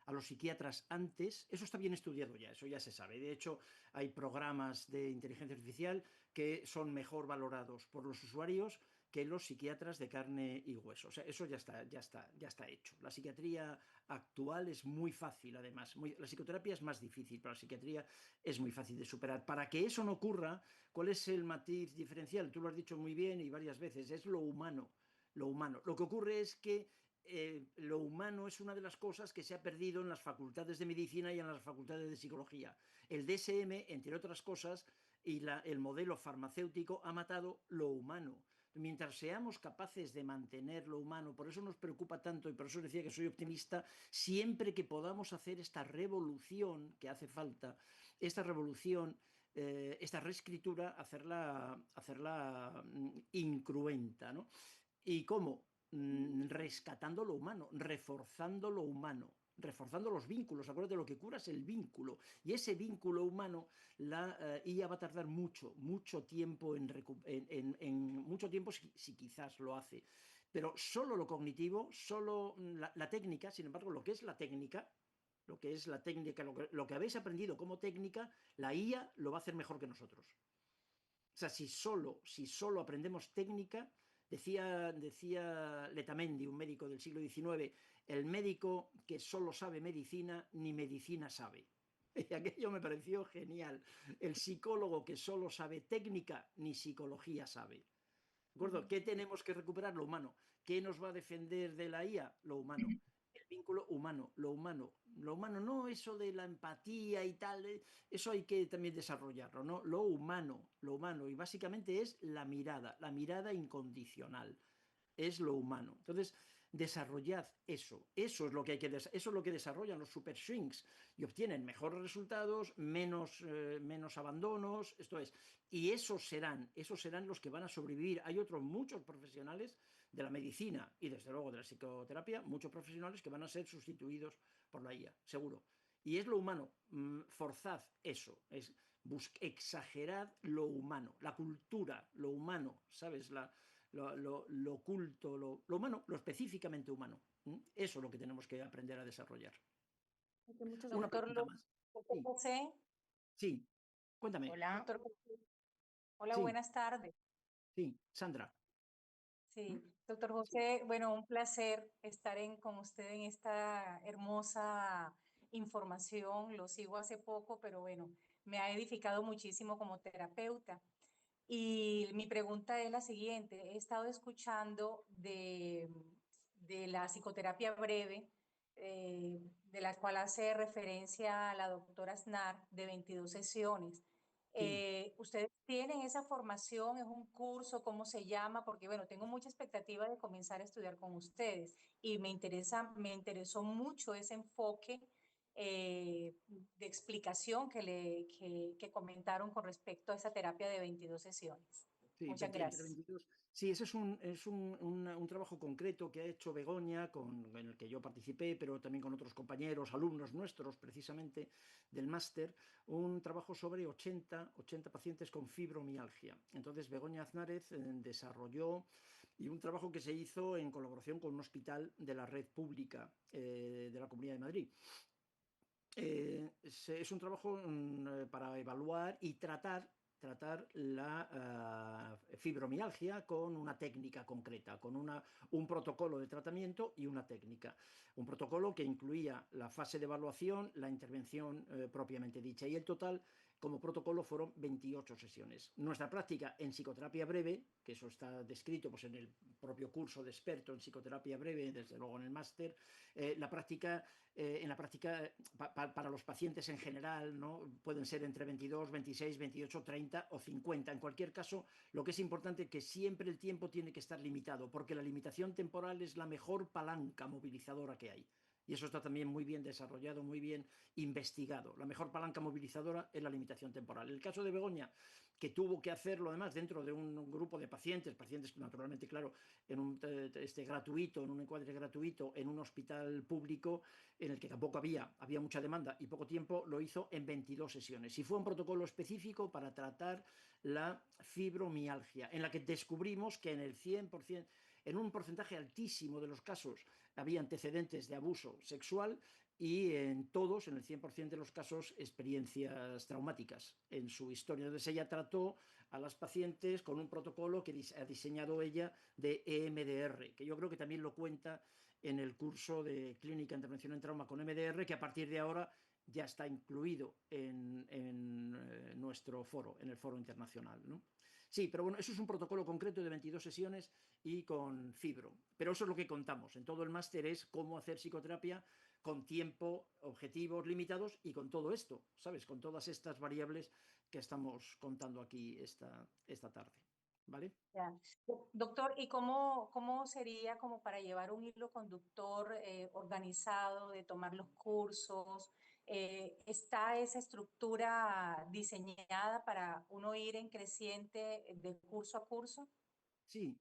a los psiquiatras antes, eso está bien estudiado ya, eso ya se sabe. De hecho, hay programas de inteligencia artificial que son mejor valorados por los usuarios que los psiquiatras de carne y hueso. O sea, eso ya está hecho. La psiquiatría actual es muy fácil, además. La psicoterapia es más difícil, pero la psiquiatría es muy fácil de superar. Para que eso no ocurra, ¿cuál es el matiz diferencial? Tú lo has dicho muy bien y varias veces, es lo humano. Lo humano. Lo que ocurre es que lo humano es una de las cosas que se ha perdido en las facultades de medicina y en las facultades de psicología. El DSM, entre otras cosas, y el modelo farmacéutico ha matado lo humano. Mientras seamos capaces de mantener lo humano, por eso nos preocupa tanto y por eso decía que soy optimista, siempre que podamos hacer esta revolución que hace falta, esta revolución, esta reescritura, hacerla incruenta, ¿no? ¿Y cómo? Rescatando lo humano, reforzando lo humano, reforzando los vínculos. Acuérdate, lo que cura es el vínculo. Y ese vínculo humano, la IA va a tardar mucho tiempo mucho tiempo si quizás lo hace. Pero solo lo cognitivo, solo la técnica, sin embargo, lo que es la técnica, lo que habéis aprendido como técnica, la IA lo va a hacer mejor que nosotros. O sea, si solo aprendemos técnica, decía Letamendi, un médico del siglo XIX, el médico que solo sabe medicina, ni medicina sabe. Y aquello me pareció genial. El psicólogo que solo sabe técnica, ni psicología sabe. ¿De acuerdo? ¿Qué tenemos que recuperar? Lo humano. ¿Qué nos va a defender de la IA? Lo humano. El vínculo humano, lo humano. Lo humano, no eso de la empatía y tal, eso hay que también desarrollarlo, ¿no? Lo humano, y básicamente es la mirada incondicional, es lo humano. Entonces, desarrollad eso es lo que hay que eso es lo que desarrollan los super shrinks y obtienen mejores resultados, menos abandonos, esto es, y esos serán los que van a sobrevivir. Hay otros muchos profesionales de la medicina y desde luego de la psicoterapia, muchos profesionales que van a ser sustituidos por la IA, seguro. Y es lo humano, forzad eso, exagerad lo humano, la cultura, lo humano, ¿sabes? Lo oculto, lo humano, lo específicamente humano. Eso es lo que tenemos que aprender a desarrollar. Muchas Una gracias. pregunta más. Doctor Sí, José, sí, cuéntame. Hola. doctor José, hola, Sí, buenas tardes. sí, Sandra. Sí, doctor José, bueno, un placer estar con usted en esta hermosa información. Lo sigo hace poco, pero bueno, me ha edificado muchísimo como terapeuta. Y mi pregunta es la siguiente. He estado escuchando de la psicoterapia breve, de la cual hace referencia a la doctora Snar, de 22 sesiones. Sí. ¿Ustedes tienen esa formación? ¿Es un curso? ¿Cómo se llama? Porque, bueno, tengo mucha expectativa de comenzar a estudiar con ustedes y me interesó mucho ese enfoque de explicación que comentaron con respecto a esa terapia de 22 sesiones. Sí, Muchas entre gracias. 22. Sí, ese es un trabajo concreto que ha hecho Begoña, en el que yo participé, pero también con otros compañeros, alumnos nuestros, precisamente, del máster, un trabajo sobre 80 pacientes con fibromialgia. Entonces, Begoña Aznárez desarrolló y un trabajo que se hizo en colaboración con un hospital de la red pública de la Comunidad de Madrid. es un trabajo para evaluar y tratar la fibromialgia con una técnica concreta, con un protocolo de tratamiento y una técnica. Un protocolo que incluía la fase de evaluación, la intervención propiamente dicha, y el total como protocolo fueron 28 sesiones. Nuestra práctica en psicoterapia breve, que eso está descrito pues, en el propio curso de experto en psicoterapia breve, desde luego en el máster, en la práctica, para los pacientes en general, ¿no? Pueden ser entre 22, 26, 28, 30 o 50. En cualquier caso, lo que es importante es que siempre el tiempo tiene que estar limitado, porque la limitación temporal es la mejor palanca movilizadora que hay. Y eso está también muy bien desarrollado, muy bien investigado. La mejor palanca movilizadora es la limitación temporal. El caso de Begoña, que tuvo que hacerlo además dentro de un grupo de pacientes naturalmente, claro, en un gratuito, en un encuadre gratuito, en un hospital público en el que tampoco había mucha demanda y poco tiempo, lo hizo en 22 sesiones. Y fue un protocolo específico para tratar la fibromialgia, en la que descubrimos que en el 100%, en un porcentaje altísimo de los casos, había antecedentes de abuso sexual y en todos, en el 100% de los casos, experiencias traumáticas en su historia. Entonces ella trató a las pacientes con un protocolo que ha diseñado ella de EMDR, que yo creo que también lo cuenta en el curso de Clínica Intervención en Trauma con EMDR, que a partir de ahora ya está incluido en nuestro foro, en el foro internacional, ¿no? Sí, pero bueno, eso es un protocolo concreto de 22 sesiones y con fibro. Pero eso es lo que contamos. En todo el máster es cómo hacer psicoterapia con tiempo, objetivos limitados y con todo esto, ¿sabes? Con todas estas variables que estamos contando aquí esta tarde, ¿vale? Ya. Doctor, ¿y cómo sería como para llevar un hilo conductor organizado de tomar los cursos? ¿Está esa estructura diseñada para uno ir en creciente de curso a curso? Sí,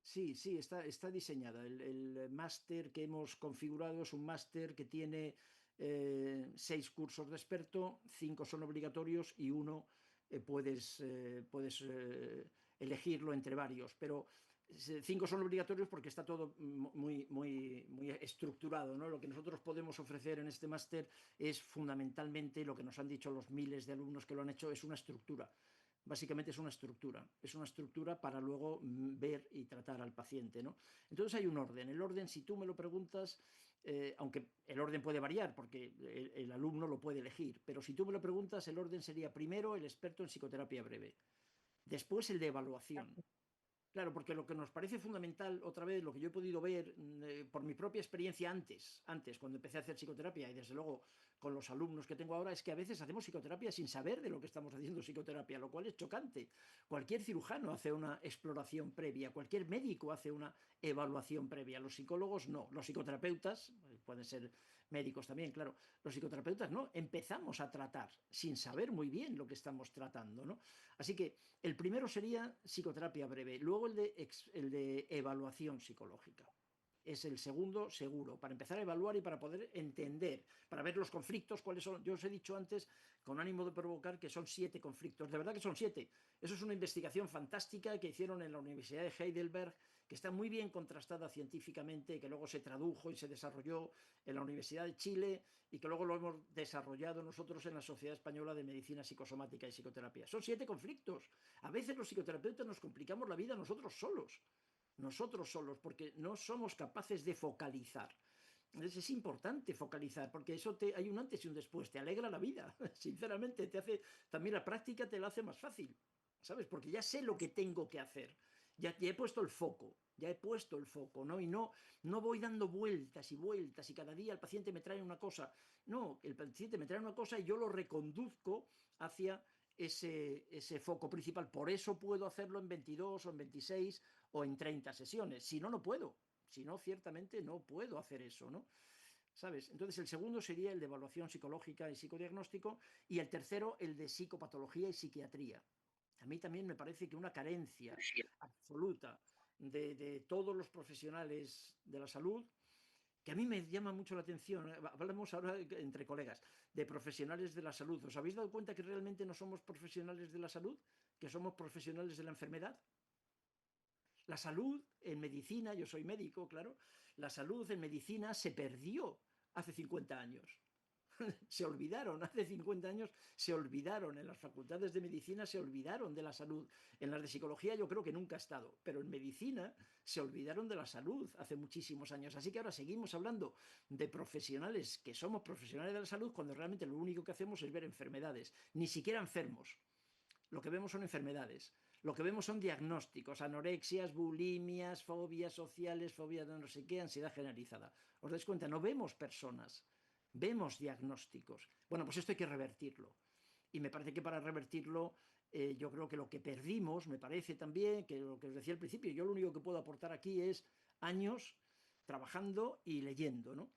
está diseñada. El máster que hemos configurado es un máster que tiene 6 cursos de experto, 5 son obligatorios y uno puedes elegirlo entre varios, pero 5 son obligatorios porque está todo muy estructurado, ¿no? Lo que nosotros podemos ofrecer en este máster es fundamentalmente lo que nos han dicho los miles de alumnos que lo han hecho, es una estructura. Básicamente es una estructura para luego ver y tratar al paciente, ¿no? Entonces hay un orden. El orden, si tú me lo preguntas, aunque el orden puede variar porque el alumno lo puede elegir, pero si tú me lo preguntas, el orden sería primero el experto en psicoterapia breve, después el de evaluación. Claro, porque lo que nos parece fundamental, otra vez, lo que yo he podido ver por mi propia experiencia antes, cuando empecé a hacer psicoterapia y desde luego con los alumnos que tengo ahora, es que a veces hacemos psicoterapia sin saber de lo que estamos haciendo psicoterapia, lo cual es chocante. Cualquier cirujano hace una exploración previa, cualquier médico hace una evaluación previa, los psicólogos no, los psicoterapeutas, pueden ser médicos también, claro, los psicoterapeutas no, empezamos a tratar sin saber muy bien lo que estamos tratando, ¿no? Así que el primero sería psicoterapia breve, luego el de evaluación psicológica. Es el segundo seguro, para empezar a evaluar y para poder entender, para ver los conflictos, cuáles son. Yo os he dicho antes, con ánimo de provocar, que son 7 conflictos. De verdad que son 7. Eso es una investigación fantástica que hicieron en la Universidad de Heidelberg, que está muy bien contrastada científicamente, que luego se tradujo y se desarrolló en la Universidad de Chile y que luego lo hemos desarrollado nosotros en la Sociedad Española de Medicina Psicosomática y Psicoterapia. Son 7 conflictos. A veces los psicoterapeutas nos complicamos la vida nosotros solos, porque no somos capaces de focalizar. Entonces es importante focalizar, porque eso hay un antes y un después, te alegra la vida, sinceramente, también la práctica te la hace más fácil, ¿sabes? Porque ya sé lo que tengo que hacer, ya he puesto el foco, ¿no? Y no voy dando vueltas y vueltas y cada día el paciente me trae una cosa. No, el paciente me trae una cosa y yo lo reconduzco hacia ese foco principal. Por eso puedo hacerlo en 22 o en 26 o en 30 sesiones. Si no, no puedo. Si no, ciertamente no puedo hacer eso, ¿no? ¿Sabes? Entonces el segundo sería el de evaluación psicológica y psicodiagnóstico y el tercero el de psicopatología y psiquiatría. A mí también me parece que una carencia absoluta de todos los profesionales de la salud, que a mí me llama mucho la atención, hablamos ahora entre colegas, de profesionales de la salud. ¿Os habéis dado cuenta que realmente no somos profesionales de la salud? ¿Que somos profesionales de la enfermedad? La salud en medicina, yo soy médico, claro, la salud en medicina se perdió hace 50 años. Se olvidaron, hace 50 años se olvidaron, en las facultades de medicina se olvidaron de la salud. En las de psicología yo creo que nunca ha estado, pero en medicina se olvidaron de la salud hace muchísimos años. Así que ahora seguimos hablando de profesionales que somos profesionales de la salud cuando realmente lo único que hacemos es ver enfermedades, ni siquiera enfermos. Lo que vemos son enfermedades. Lo que vemos son diagnósticos, anorexias, bulimias, fobias sociales, fobias de no sé qué, ansiedad generalizada. ¿Os dais cuenta? No vemos personas, vemos diagnósticos. Bueno, pues esto hay que revertirlo. Y me parece que para revertirlo, yo creo que lo que perdimos, me parece también, que lo que os decía al principio, yo lo único que puedo aportar aquí es años trabajando y leyendo, ¿no?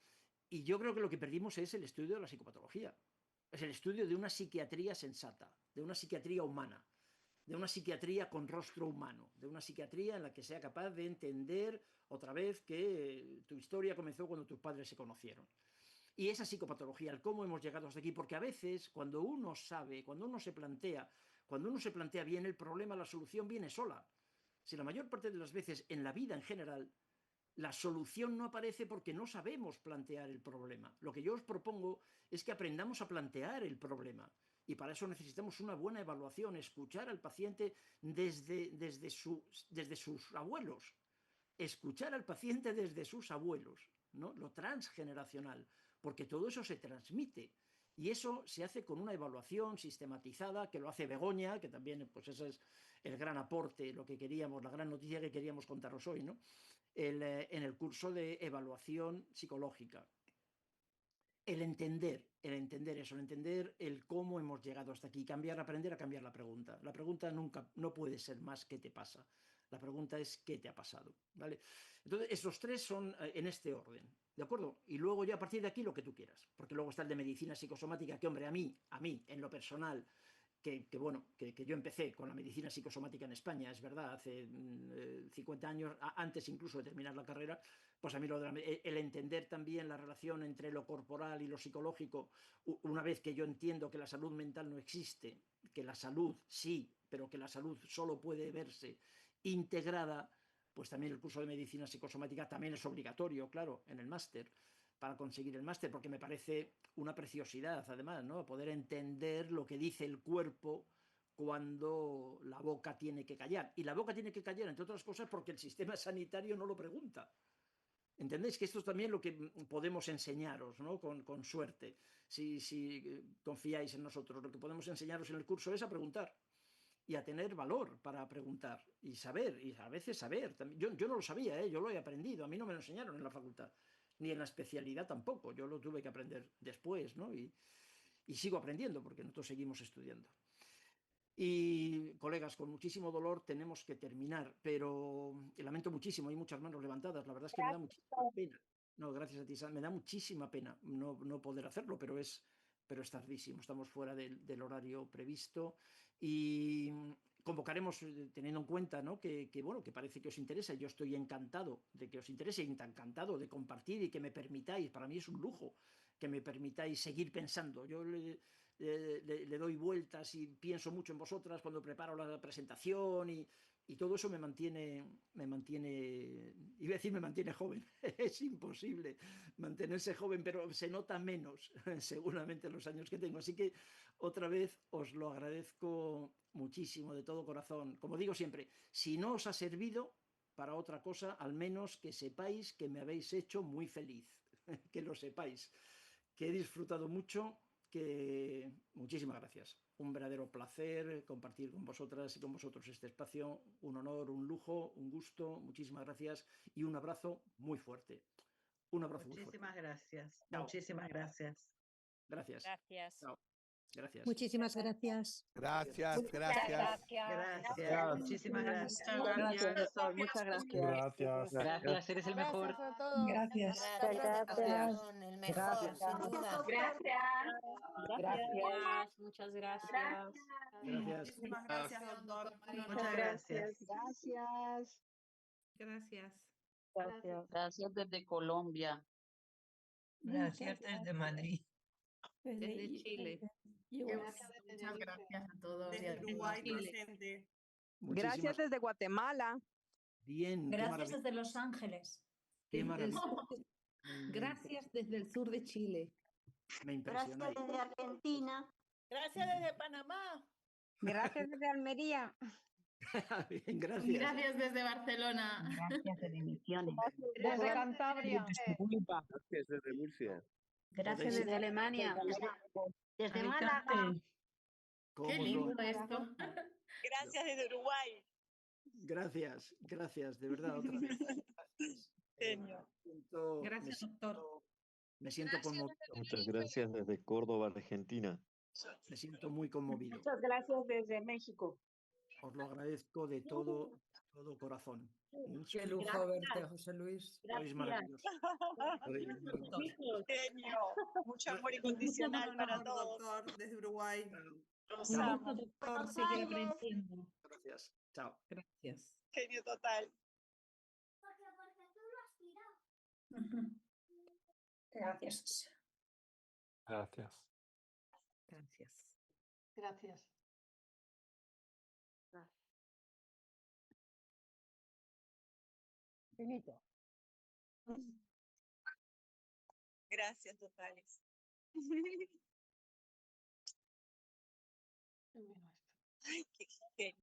Y yo creo que lo que perdimos es el estudio de la psicopatología. Es el estudio de una psiquiatría sensata, de una psiquiatría humana, de una psiquiatría con rostro humano, de una psiquiatría en la que sea capaz de entender otra vez que tu historia comenzó cuando tus padres se conocieron. Y esa psicopatología, el cómo hemos llegado hasta aquí, porque a veces cuando uno sabe, cuando uno se plantea bien el problema, la solución viene sola. Si la mayor parte de las veces en la vida en general, la solución no aparece porque no sabemos plantear el problema. Lo que yo os propongo es que aprendamos a plantear el problema. Y para eso necesitamos una buena evaluación, escuchar al paciente desde sus abuelos, escuchar al paciente desde sus abuelos, ¿no? Lo transgeneracional, porque todo eso se transmite. Y eso se hace con una evaluación sistematizada, que lo hace Begoña, que también, pues ese es el gran aporte, lo que queríamos, la gran noticia que queríamos contaros hoy, ¿no? En el curso de evaluación psicológica. El entender eso, el entender el cómo hemos llegado hasta aquí, aprender a cambiar la pregunta. La pregunta nunca, no puede ser más ¿qué te pasa? La pregunta es ¿qué te ha pasado? ¿Vale? Entonces, esos tres son en este orden, ¿de acuerdo? Y luego ya a partir de aquí lo que tú quieras, porque luego está el de medicina psicosomática, que hombre, a mí, en lo personal, que yo empecé con la medicina psicosomática en España, es verdad, hace 50 años, antes incluso de terminar la carrera, pues a mí el entender también la relación entre lo corporal y lo psicológico, una vez que yo entiendo que la salud mental no existe, que la salud sí, pero que la salud solo puede verse integrada, pues también el curso de medicina psicosomática también es obligatorio, claro, en el máster, para conseguir el máster, porque me parece una preciosidad, además, ¿no? Poder entender lo que dice el cuerpo cuando la boca tiene que callar. Y la boca tiene que callar, entre otras cosas, porque el sistema sanitario no lo pregunta. ¿Entendéis? Que esto es también lo que podemos enseñaros, ¿no? Con suerte, si confiáis en nosotros. Lo que podemos enseñaros en el curso es a preguntar y a tener valor para preguntar y saber, y a veces saber. Yo no lo sabía, yo lo he aprendido, a mí no me lo enseñaron en la facultad, ni en la especialidad tampoco, yo lo tuve que aprender después, ¿no? Y sigo aprendiendo porque nosotros seguimos estudiando. Y, colegas, con muchísimo dolor tenemos que terminar, pero lamento muchísimo, hay muchas manos levantadas, la verdad es que me da muchísima pena. No, gracias a ti, Sam, me da muchísima pena no poder hacerlo, pero es tardísimo, estamos fuera del horario previsto y convocaremos, teniendo en cuenta, ¿no? que parece que os interesa, yo estoy encantado de que os interese, encantado de compartir y que me permitáis, para mí es un lujo, que me permitáis seguir pensando. Yo le doy vueltas y pienso mucho en vosotras cuando preparo la presentación y todo eso me mantiene, iba a decir me mantiene joven, es imposible mantenerse joven, pero se nota menos seguramente los años que tengo, así que otra vez os lo agradezco muchísimo de todo corazón. Como digo siempre, si no os ha servido para otra cosa, al menos que sepáis que me habéis hecho muy feliz, que lo sepáis, que he disfrutado mucho, que muchísimas gracias. Un verdadero placer compartir con vosotras y con vosotros este espacio, un honor, un lujo, un gusto, muchísimas gracias y un abrazo muy fuerte. Un abrazo muy fuerte. Muchísimas gracias. Chao. Muchísimas gracias. Gracias. Gracias. Chao. Gracias. Muchísimas gracias. Gracias. Gracias. Muchísimas gracias. Muchas gracias, doctor. Muchas gracias. Gracias. Gracias, eres el mejor. Gracias a todos. Gracias. Gracias. Son el mejor, sin duda. Gracias, muchas gracias. Gracias. Muchísimas gracias, doctor. Muchas gracias. Gracias. Gracias desde Colombia. Gracias desde Madrid. Desde Chile. Muchas gracias a todos. Desde Uruguay presente. Gracias desde Guatemala. Bien. Gracias desde Los Ángeles. Qué maravilla. Gracias desde el sur de Chile. Me impresionáis. Gracias desde Argentina. Gracias desde Panamá. Gracias desde Almería. Bien, gracias. Gracias desde Barcelona. Gracias desde Misiones. Desde Cantabria. Gracias desde Murcia. Gracias desde Alemania. Desde Málaga. Alicante. ¿Cómo Qué os lo lindo agradezco? esto. Gracias desde Uruguay. Gracias, de verdad, otra vez. Gracias. Genio. Gracias, doctor. Me siento conmovido. Muchas gracias desde Córdoba, Argentina. Me siento muy conmovido. Muchas gracias desde México. Os lo agradezco de todo corazón. Qué lujo verte, José Luis. Sois maravillosos. Sois maravillosos. Genio. Mucho amor incondicional para todos. Doctor, desde Uruguay. Los Un amo. gusto, doctor, seguir aprendiendo. Gracias. Chao. Gracias. Genio total. Gracias. Gracias. Gracias. Gracias. Finito. Gracias totales. Ay, qué genio.